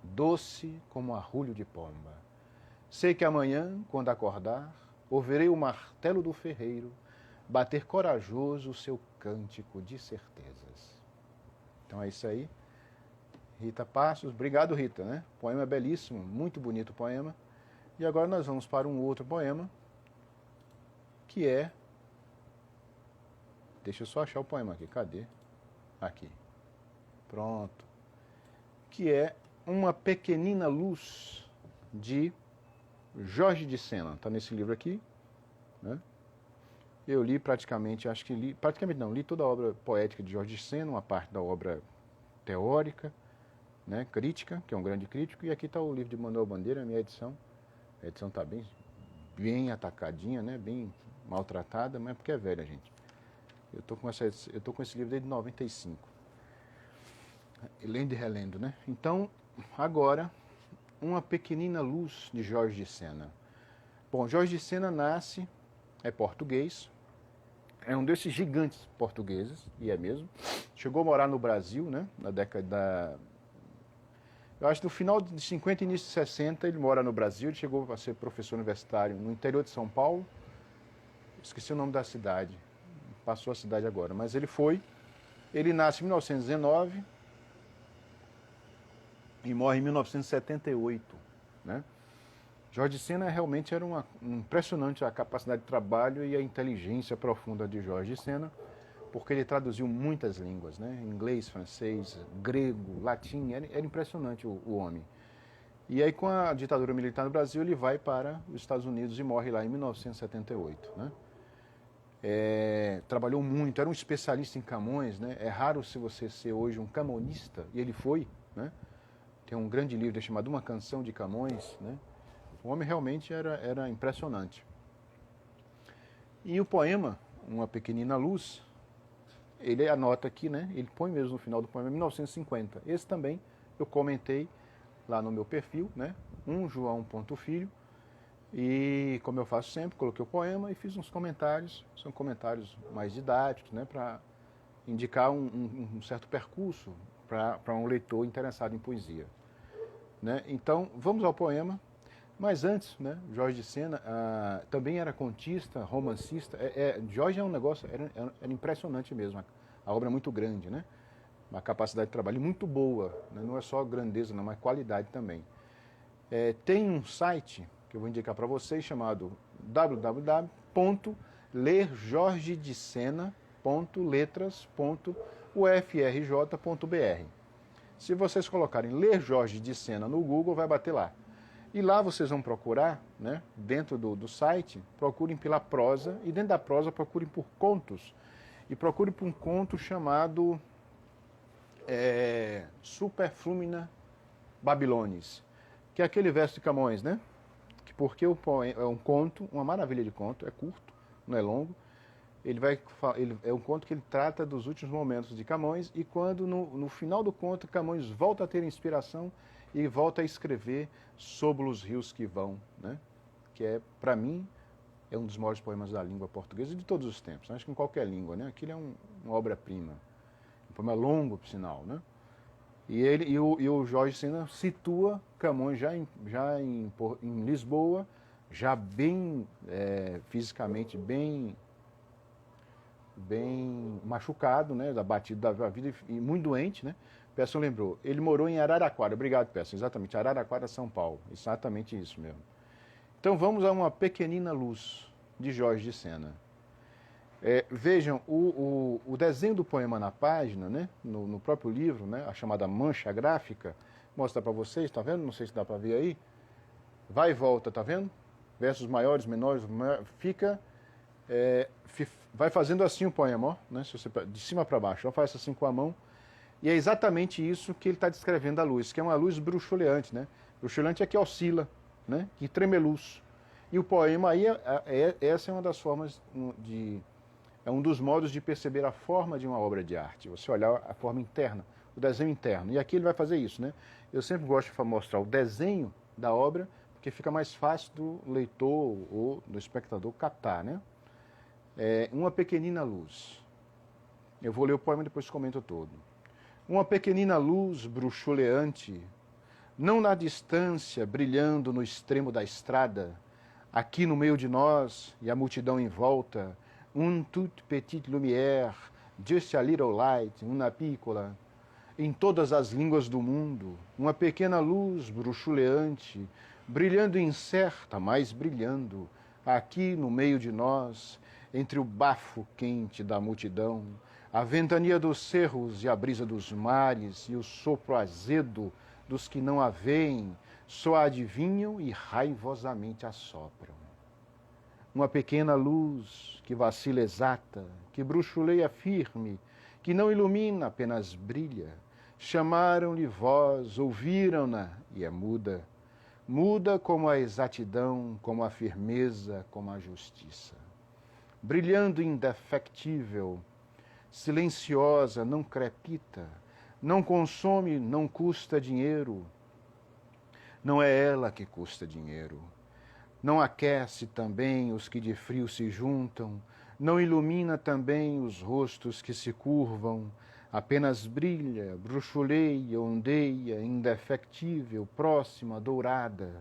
doce como arrulho de pomba. Sei que amanhã, quando acordar, ouvirei o martelo do ferreiro bater corajoso o seu cântico de certezas. Então é isso aí. Rita Passos, obrigado Rita, né? O poema é belíssimo, muito bonito o poema. E agora nós vamos para um outro poema, que é... Deixa eu só achar o poema aqui, cadê? Aqui. Pronto. Que é Uma Pequenina Luz, de Jorge de Sena. Está nesse livro aqui, né? Eu li praticamente, li toda a obra poética de Jorge de Sena, uma parte da obra teórica, né, crítica, que é um grande crítico, e aqui está o livro de Manuel Bandeira, a minha edição. A edição está bem atacadinha, né, bem maltratada, mas é porque é velha, gente. Eu tô com esse livro desde 95. Lendo e relendo, né? Então, agora, Uma Pequenina Luz, de Jorge de Sena. Bom, Jorge de Sena é português, é um desses gigantes portugueses, e é mesmo. Chegou a morar no Brasil, né? Na década eu acho que no final de 50 e início de 60 ele mora no Brasil, ele chegou a ser professor universitário no interior de São Paulo. Esqueci o nome da cidade, passou a cidade agora, mas ele nasce em 1919 e morre em 1978, né? Jorge de Sena realmente era impressionante a capacidade de trabalho e a inteligência profunda de Jorge de Sena, porque ele traduziu muitas línguas, né? Inglês, francês, grego, latim, era impressionante o homem. E aí, com a ditadura militar no Brasil, ele vai para os Estados Unidos e morre lá em 1978, né? Trabalhou muito, era um especialista em Camões, né? É raro se você ser hoje um camonista, e ele foi, né? Tem um grande livro chamado Uma Canção de Camões, né? O homem realmente era impressionante. E o poema, Uma Pequenina Luz, ele anota aqui, né? Ele põe mesmo no final do poema, 1950. Esse também eu comentei lá no meu perfil, né? João.filho. E como eu faço sempre, coloquei o poema e fiz uns comentários. São comentários mais didáticos, né? Para indicar um certo percurso para um leitor interessado em poesia, né? Então, vamos ao poema. Mas antes, né, Jorge de Sena também era contista, romancista. Jorge é um negócio, era impressionante mesmo. A obra é muito grande, né? Uma capacidade de trabalho muito boa, né? Não é só grandeza, não, mas qualidade também. Tem um site que eu vou indicar para vocês chamado www.lerjorgedesena.letras.ufrj.br. Se vocês colocarem Ler Jorge de Sena no Google, vai bater lá. E lá vocês vão procurar, né, dentro do site, procurem pela prosa, e dentro da prosa procurem por contos e procure por um conto chamado Superflumina Babilonis, que é aquele verso de Camões, né? Porque é um conto, uma maravilha de conto, é curto, não é longo. É um conto que ele trata dos últimos momentos de Camões e quando no final do conto Camões volta a ter inspiração e volta a escrever sobre os rios que vão, né? Que é, para mim, é um dos maiores poemas da língua portuguesa de todos os tempos. Acho que em qualquer língua, né? Aquilo é uma obra-prima. Um poema longo, por sinal, né? E o Jorge Sena situa Camões já em Lisboa, já bem fisicamente bem machucado, né, abatido da vida e muito doente, né? Pearson lembrou, ele morou em Araraquara. Obrigado, Pearson. Exatamente, Araraquara, São Paulo. Exatamente isso mesmo. Então vamos a uma pequenina luz de Jorge de Sena. Vejam, o desenho do poema na página, né, no próprio livro, né, a chamada mancha gráfica, mostra para vocês, tá vendo? Não sei se dá para ver aí. Vai e volta, tá vendo? Versos maiores, menores, fica... vai fazendo assim o poema, ó, né, se você, de cima para baixo, ó, faz assim com a mão. E é exatamente isso que ele está descrevendo a luz, que é uma luz bruxuleante, né? Bruxuleante é que oscila, né, que tremeluz. E o poema aí, essa é uma das formas é um dos modos de perceber a forma de uma obra de arte. Você olhar a forma interna, o desenho interno. E aqui ele vai fazer isso, né? Eu sempre gosto de mostrar o desenho da obra, porque fica mais fácil do leitor ou do espectador captar, né? Uma pequenina luz. Eu vou ler o poema e depois comento todo. Uma pequenina luz bruxuleante, não na distância, brilhando no extremo da estrada, aqui no meio de nós e a multidão em volta, un toute petite lumière, just a little light, una piccola, em todas as línguas do mundo, uma pequena luz bruxuleante, brilhando incerta, mas brilhando, aqui no meio de nós, entre o bafo quente da multidão, a ventania dos cerros e a brisa dos mares e o sopro azedo dos que não a veem, só a adivinham e raivosamente assopram. Uma pequena luz que vacila exata, que bruxuleia firme, que não ilumina, apenas brilha. Chamaram-lhe voz, ouviram-na e é muda. Muda como a exatidão, como a firmeza, como a justiça. Brilhando indefectível, silenciosa, não crepita, não consome, não custa dinheiro. Não é ela que custa dinheiro. Não aquece também os que de frio se juntam, não ilumina também os rostos que se curvam, apenas brilha, bruxuleia, ondeia, indefectível, próxima, dourada.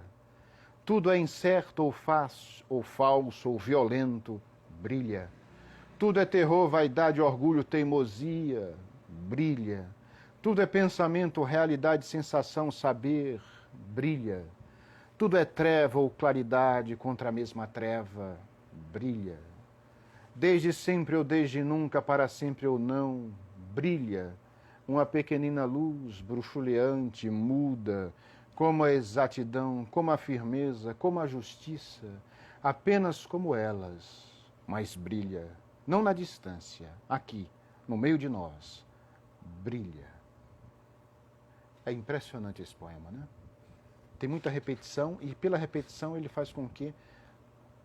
Tudo é incerto ou falso ou violento, brilha. Tudo é terror, vaidade, orgulho, teimosia, brilha. Tudo é pensamento, realidade, sensação, saber, brilha. Tudo é treva ou claridade contra a mesma treva, brilha. Desde sempre ou desde nunca, para sempre ou não, brilha. Uma pequenina luz bruxuleante, muda, como a exatidão, como a firmeza, como a justiça, apenas como elas, mas brilha. Não na distância, aqui, no meio de nós, brilha. É impressionante esse poema, né? Tem muita repetição e pela repetição ele faz com que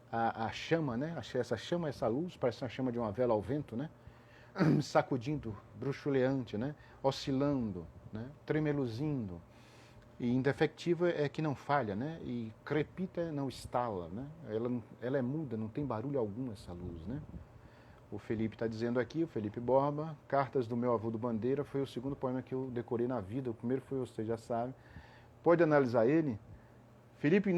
a chama, né? Essa luz, parece uma chama de uma vela ao vento, né? Sacudindo, bruxuleante, né? Oscilando, né? Tremeluzindo. E indefectiva é que não falha, né? E crepita não estala, né? Ela é muda, não tem barulho algum essa luz, né? O Felipe está dizendo aqui, o Felipe Borba, Cartas do Meu Avô do Bandeira, foi o segundo poema que eu decorei na vida, o primeiro foi Você Já Sabe. Pode analisar ele. Felipe,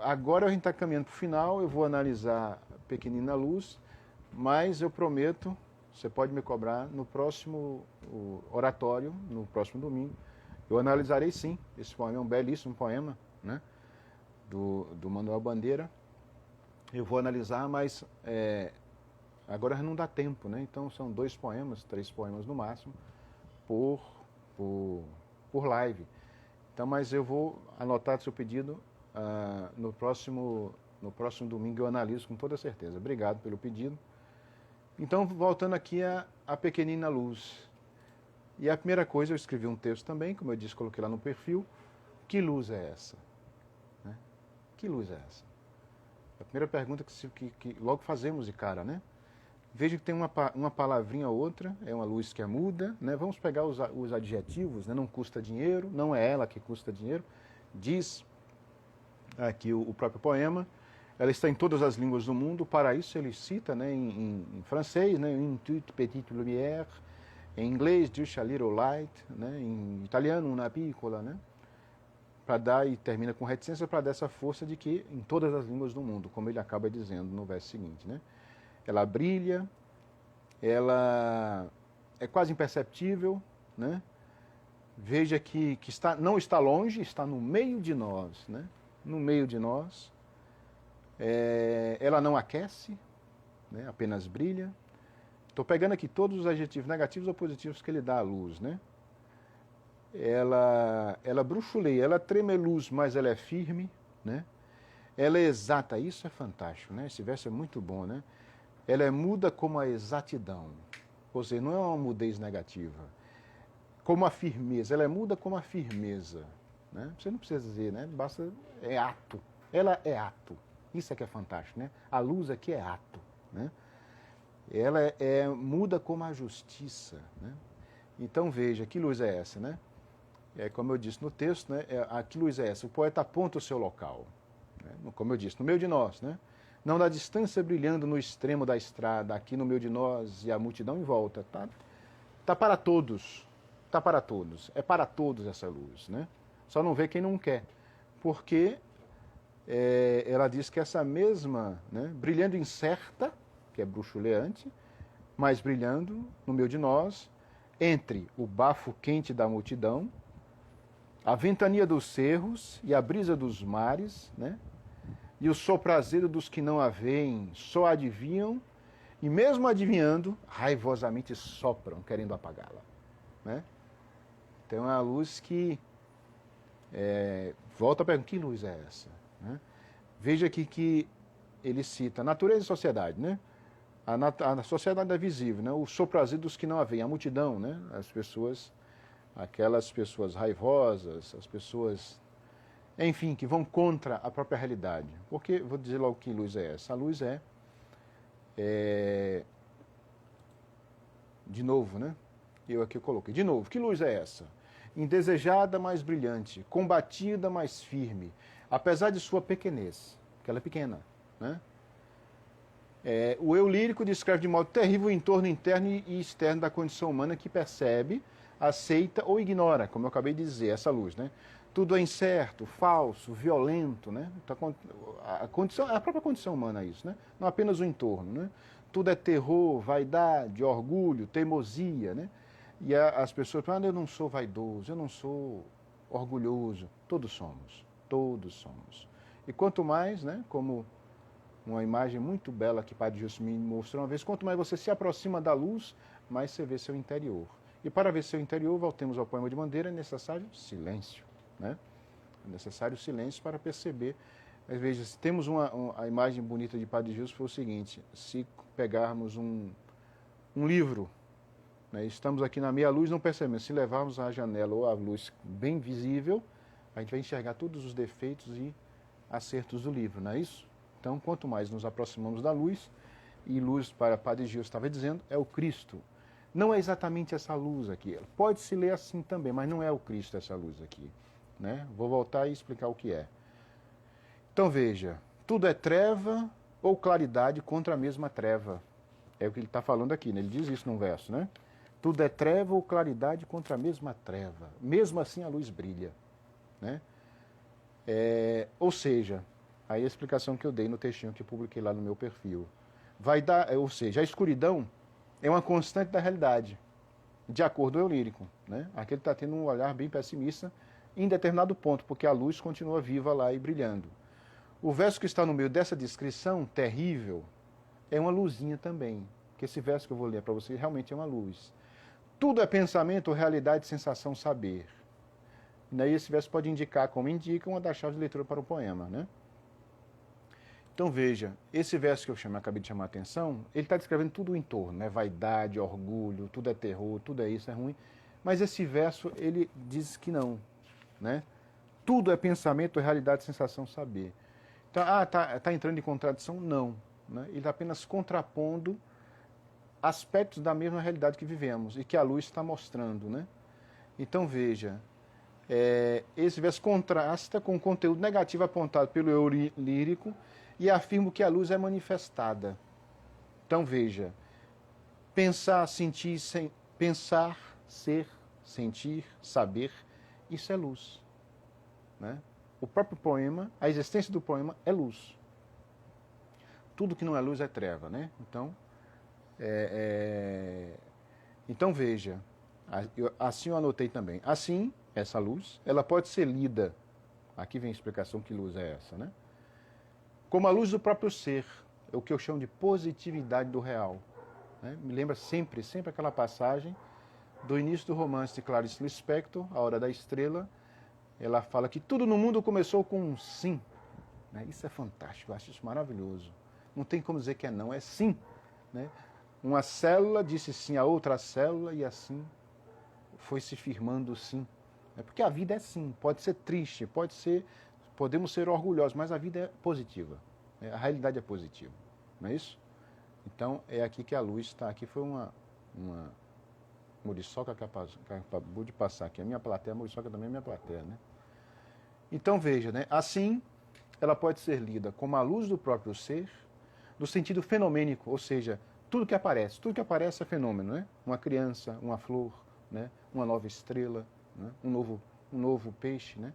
agora a gente está caminhando para o final, eu vou analisar Pequenina Luz, mas eu prometo, você pode me cobrar, no próximo oratório, no próximo domingo, eu analisarei sim. Esse poema é um belíssimo poema, né, do Manuel Bandeira. Eu vou analisar, mas agora não dá tempo, né? Então são 2 poemas, 3 poemas no máximo, por live. Então, mas eu vou anotar seu pedido no próximo domingo, eu analiso com toda certeza. Obrigado pelo pedido. Então, voltando aqui à pequenina luz. E a primeira coisa, eu escrevi um texto também, como eu disse, coloquei lá no perfil. Que luz é essa? Né? Que luz é essa? A primeira pergunta que logo fazemos de cara, né? Veja que tem uma palavrinha ou outra, é uma luz que é muda, né? Vamos pegar os adjetivos, né? Não custa dinheiro, não é ela que custa dinheiro. Diz aqui o próprio poema, ela está em todas as línguas do mundo, para isso ele cita, né, em francês, né, une toute petite lumière, em inglês, just a little light, né, em italiano, una piccola, né, para dar, e termina com reticência, para dar essa força de que em todas as línguas do mundo, como ele acaba dizendo no verso seguinte, né, ela brilha, ela é quase imperceptível, né, veja que não está longe, está no meio de nós, né, no meio de nós. Ela não aquece, né, apenas brilha. Estou pegando aqui todos os adjetivos negativos ou positivos que ele dá à luz, né? Ela bruxuleia, ela treme luz, mas ela é firme, né? Ela é exata, isso é fantástico, né? Esse verso é muito bom, né? Ela é muda como a exatidão, ou seja, não é uma mudez negativa. Como a firmeza, ela é muda como a firmeza, né? Você não precisa dizer, né? Basta, é ato. Ela é ato. Isso é que é fantástico, né? A luz aqui é ato, né? Ela muda como a justiça, né? Então veja, que luz é essa, né? Como eu disse no texto, né? Que luz é essa? O poeta aponta o seu local, né? Como eu disse, no meio de nós, né? Não da distância brilhando no extremo da estrada, aqui no meio de nós e a multidão em volta, tá para todos, tá para todos, é para todos essa luz, né? Só não vê quem não quer, porque ela diz que essa mesma, né, brilhando incerta, que é bruxuleante, mas brilhando no meio de nós, entre o bafo quente da multidão, a ventania dos cerros e a brisa dos mares, né, e o soprazeiro dos que não a veem, só adivinham, e mesmo adivinhando, raivosamente sopram, querendo apagá-la, né? Então é uma luz que volta a perguntar, que luz é essa? Né? Veja aqui que ele cita natureza e sociedade, né? A sociedade é visível, né? O soprazeiro dos que não a veem, a multidão, né? As pessoas, aquelas pessoas raivosas, as pessoas, enfim, que vão contra a própria realidade. Porque, vou dizer logo que luz é essa. A luz de novo, né? Eu aqui coloquei, de novo, que luz é essa? Indesejada, mas brilhante, combatida, mas firme, apesar de sua pequenez, que ela é pequena, né? O eu lírico descreve de modo terrível o entorno interno e externo da condição humana que percebe, aceita ou ignora, como eu acabei de dizer, essa luz, né? Tudo é incerto, falso, violento, né? A própria condição humana é isso, né? Não apenas o entorno, né? Tudo é terror, vaidade, orgulho, teimosia, né? E as pessoas falam, eu não sou vaidoso, eu não sou orgulhoso. Todos somos, todos somos. E quanto mais, né, como uma imagem muito bela que Padre Justo me mostrou uma vez, quanto mais você se aproxima da luz, mais você vê seu interior. E para ver seu interior, voltemos ao poema de Bandeira, é necessário silêncio, né? É necessário silêncio para perceber. Às vezes, temos a imagem bonita de Padre Justo, foi o seguinte, se pegarmos um livro, né, estamos aqui na meia luz, não percebemos. Se levarmos a janela ou a luz bem visível, a gente vai enxergar todos os defeitos e acertos do livro, não é isso? Então, quanto mais nos aproximamos da luz, e luz, para Padre Gil estava dizendo, é o Cristo. Não é exatamente essa luz aqui. Pode se ler assim também, mas não é o Cristo essa luz aqui, né? Vou voltar e explicar o que é. Então veja, tudo é treva ou claridade contra a mesma treva. É o que ele está falando aqui, né? Ele diz isso num verso, né? Tudo é treva ou claridade contra a mesma treva. Mesmo assim a luz brilha, né? Ou seja, aí a explicação que eu dei no textinho que eu publiquei lá no meu perfil. Ou seja, a escuridão é uma constante da realidade, de acordo com o eu lírico, né? Aqui ele está tendo um olhar bem pessimista em determinado ponto, porque a luz continua viva lá e brilhando. O verso que está no meio dessa descrição terrível é uma luzinha também, que esse verso que eu vou ler para você realmente é uma luz. Tudo é pensamento, realidade, sensação, saber. E daí esse verso pode indicar, como indica, uma das chaves de leitura para o poema, né? Então veja, esse verso que eu acabei de chamar a atenção, ele está descrevendo tudo o entorno, né? Vaidade, orgulho, tudo é terror, tudo é isso, é ruim. Mas esse verso, ele diz que não, né? Tudo é pensamento, realidade, sensação, saber. Então, tá entrando em contradição? Não. Né? Ele está apenas contrapondo aspectos da mesma realidade que vivemos e que a luz está mostrando, né? Então veja, esse verso contrasta com o conteúdo negativo apontado pelo eu lírico e afirma que a luz é manifestada. Então veja, pensar, sentir, pensar, ser, sentir, saber, isso é luz. Né? O próprio poema, a existência do poema é luz. Tudo que não é luz é treva, né? Então veja, assim eu anotei também. Assim, essa luz, ela pode ser lida. Aqui vem a explicação que luz é essa, né? Como a luz do próprio ser, é o que eu chamo de positividade do real. Né? Me lembra sempre aquela passagem do início do romance de Clarice Lispector, A Hora da Estrela. Ela fala que tudo no mundo começou com um sim. Né? Isso é fantástico, eu acho isso maravilhoso. Não tem como dizer que é não, é sim. Né? Uma célula disse sim a outra célula e assim foi se firmando sim. Porque a vida é sim, pode ser triste, podemos ser orgulhosos, mas a vida é positiva. A realidade é positiva, não é isso? Então é aqui que a luz está. Aqui foi uma muriçoca que acabou de passar aqui. A minha plateia, a muriçoca também é minha plateia, né? Então veja, né? Assim ela pode ser lida como a luz do próprio ser, no sentido fenomênico, ou seja, tudo que aparece é fenômeno, né? Uma criança, uma flor, né? Uma nova estrela, né? um novo peixe, né?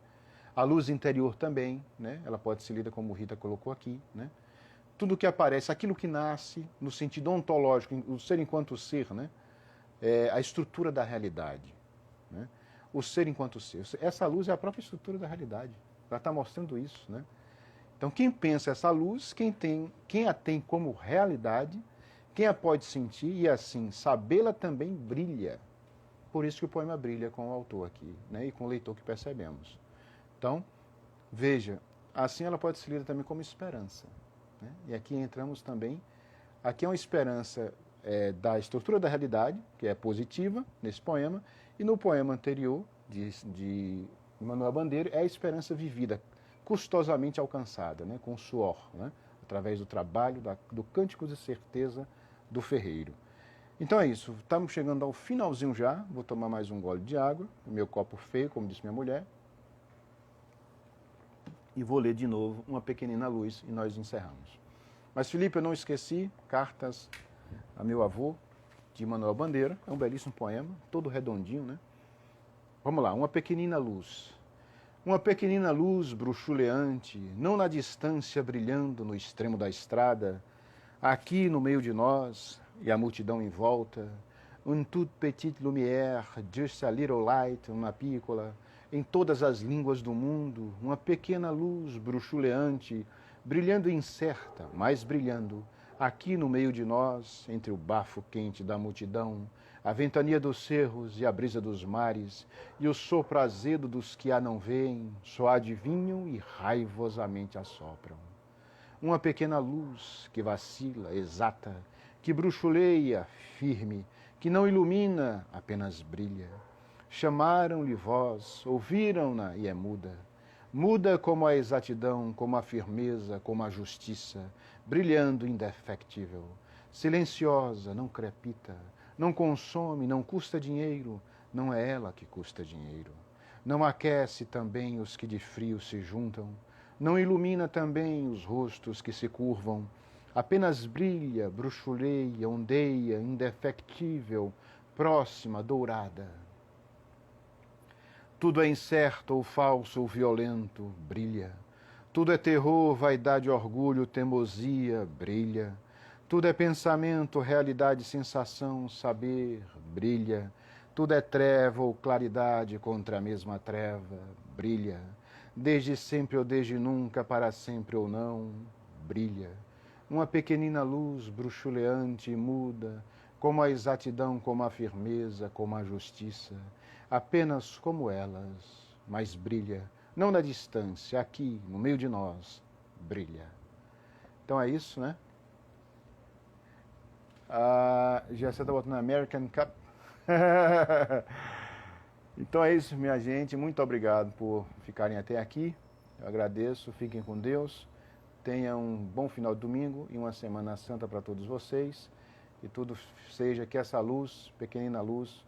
A luz interior também, né? Ela pode ser lida como o Rita colocou aqui, né? Tudo que aparece, aquilo que nasce, no sentido ontológico, o ser enquanto ser, né? É a estrutura da realidade, né? O ser enquanto ser. Essa luz é a própria estrutura da realidade. Ela está mostrando isso, né? Então, quem pensa essa luz, quem a tem como realidade, quem a pode sentir e assim sabê-la também brilha. Por isso que o poema brilha com o autor aqui, né? E com o leitor que percebemos. Então, veja, assim ela pode ser lida também como esperança. Né? E aqui entramos também, aqui é uma esperança da estrutura da realidade, que é positiva nesse poema, e no poema anterior, de Manuel Bandeira, é a esperança vivida, custosamente alcançada, né? Com suor, né? Através do trabalho, do cântico de certeza do ferreiro. Então é isso, estamos chegando ao finalzinho já, vou tomar mais um gole de água, o meu copo feio, como disse minha mulher, e vou ler de novo Uma Pequenina Luz e nós encerramos. Mas, Felipe, eu não esqueci, Cartas a Meu Avô, de Manuel Bandeira, é um belíssimo poema, todo redondinho, né? Vamos lá, Uma Pequenina Luz. Uma pequenina luz bruxuleante, não na distância brilhando no extremo da estrada, aqui no meio de nós e a multidão em volta, une toute petite lumière, just a little light, uma pícola, em todas as línguas do mundo, uma pequena luz bruxuleante, brilhando incerta, mas brilhando, aqui no meio de nós, entre o bafo quente da multidão, a ventania dos cerros e a brisa dos mares, e o sopro azedo dos que a não veem, só adivinham e raivosamente assopram. Uma pequena luz que vacila, exata, que bruxuleia, firme, que não ilumina, apenas brilha. Chamaram-lhe voz, ouviram-na e é muda. Muda como a exatidão, como a firmeza, como a justiça, brilhando indefectível. Silenciosa, não crepita, não consome, não custa dinheiro, não é ela que custa dinheiro. Não aquece também os que de frio se juntam, não ilumina também os rostos que se curvam, apenas brilha, bruxuleia, ondeia, indefectível, próxima, dourada. Tudo é incerto ou falso ou violento, brilha. Tudo é terror, vaidade, orgulho, teimosia, brilha. Tudo é pensamento, realidade, sensação, saber, brilha. Tudo é treva ou claridade contra a mesma treva, brilha. Desde sempre ou desde nunca, para sempre ou não, brilha. Uma pequenina luz bruxuleante e muda, como a exatidão, como a firmeza, como a justiça, apenas como elas, mas brilha, não na distância, aqui, no meio de nós, brilha. Então é isso, né? A Jéssica está botando American Cup. Então é isso, minha gente. Muito obrigado por ficarem até aqui. Eu agradeço. Fiquem com Deus. Tenham um bom final de domingo e uma semana santa para todos vocês. E tudo seja que essa luz, pequenina luz,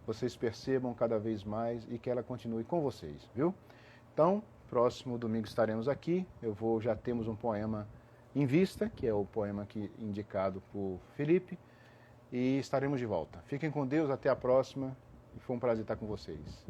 vocês percebam cada vez mais e que ela continue com vocês, viu? Então, próximo domingo estaremos aqui. Já temos um poema em vista, que é o poema aqui indicado por Felipe, e estaremos de volta. Fiquem com Deus, até a próxima, e foi um prazer estar com vocês.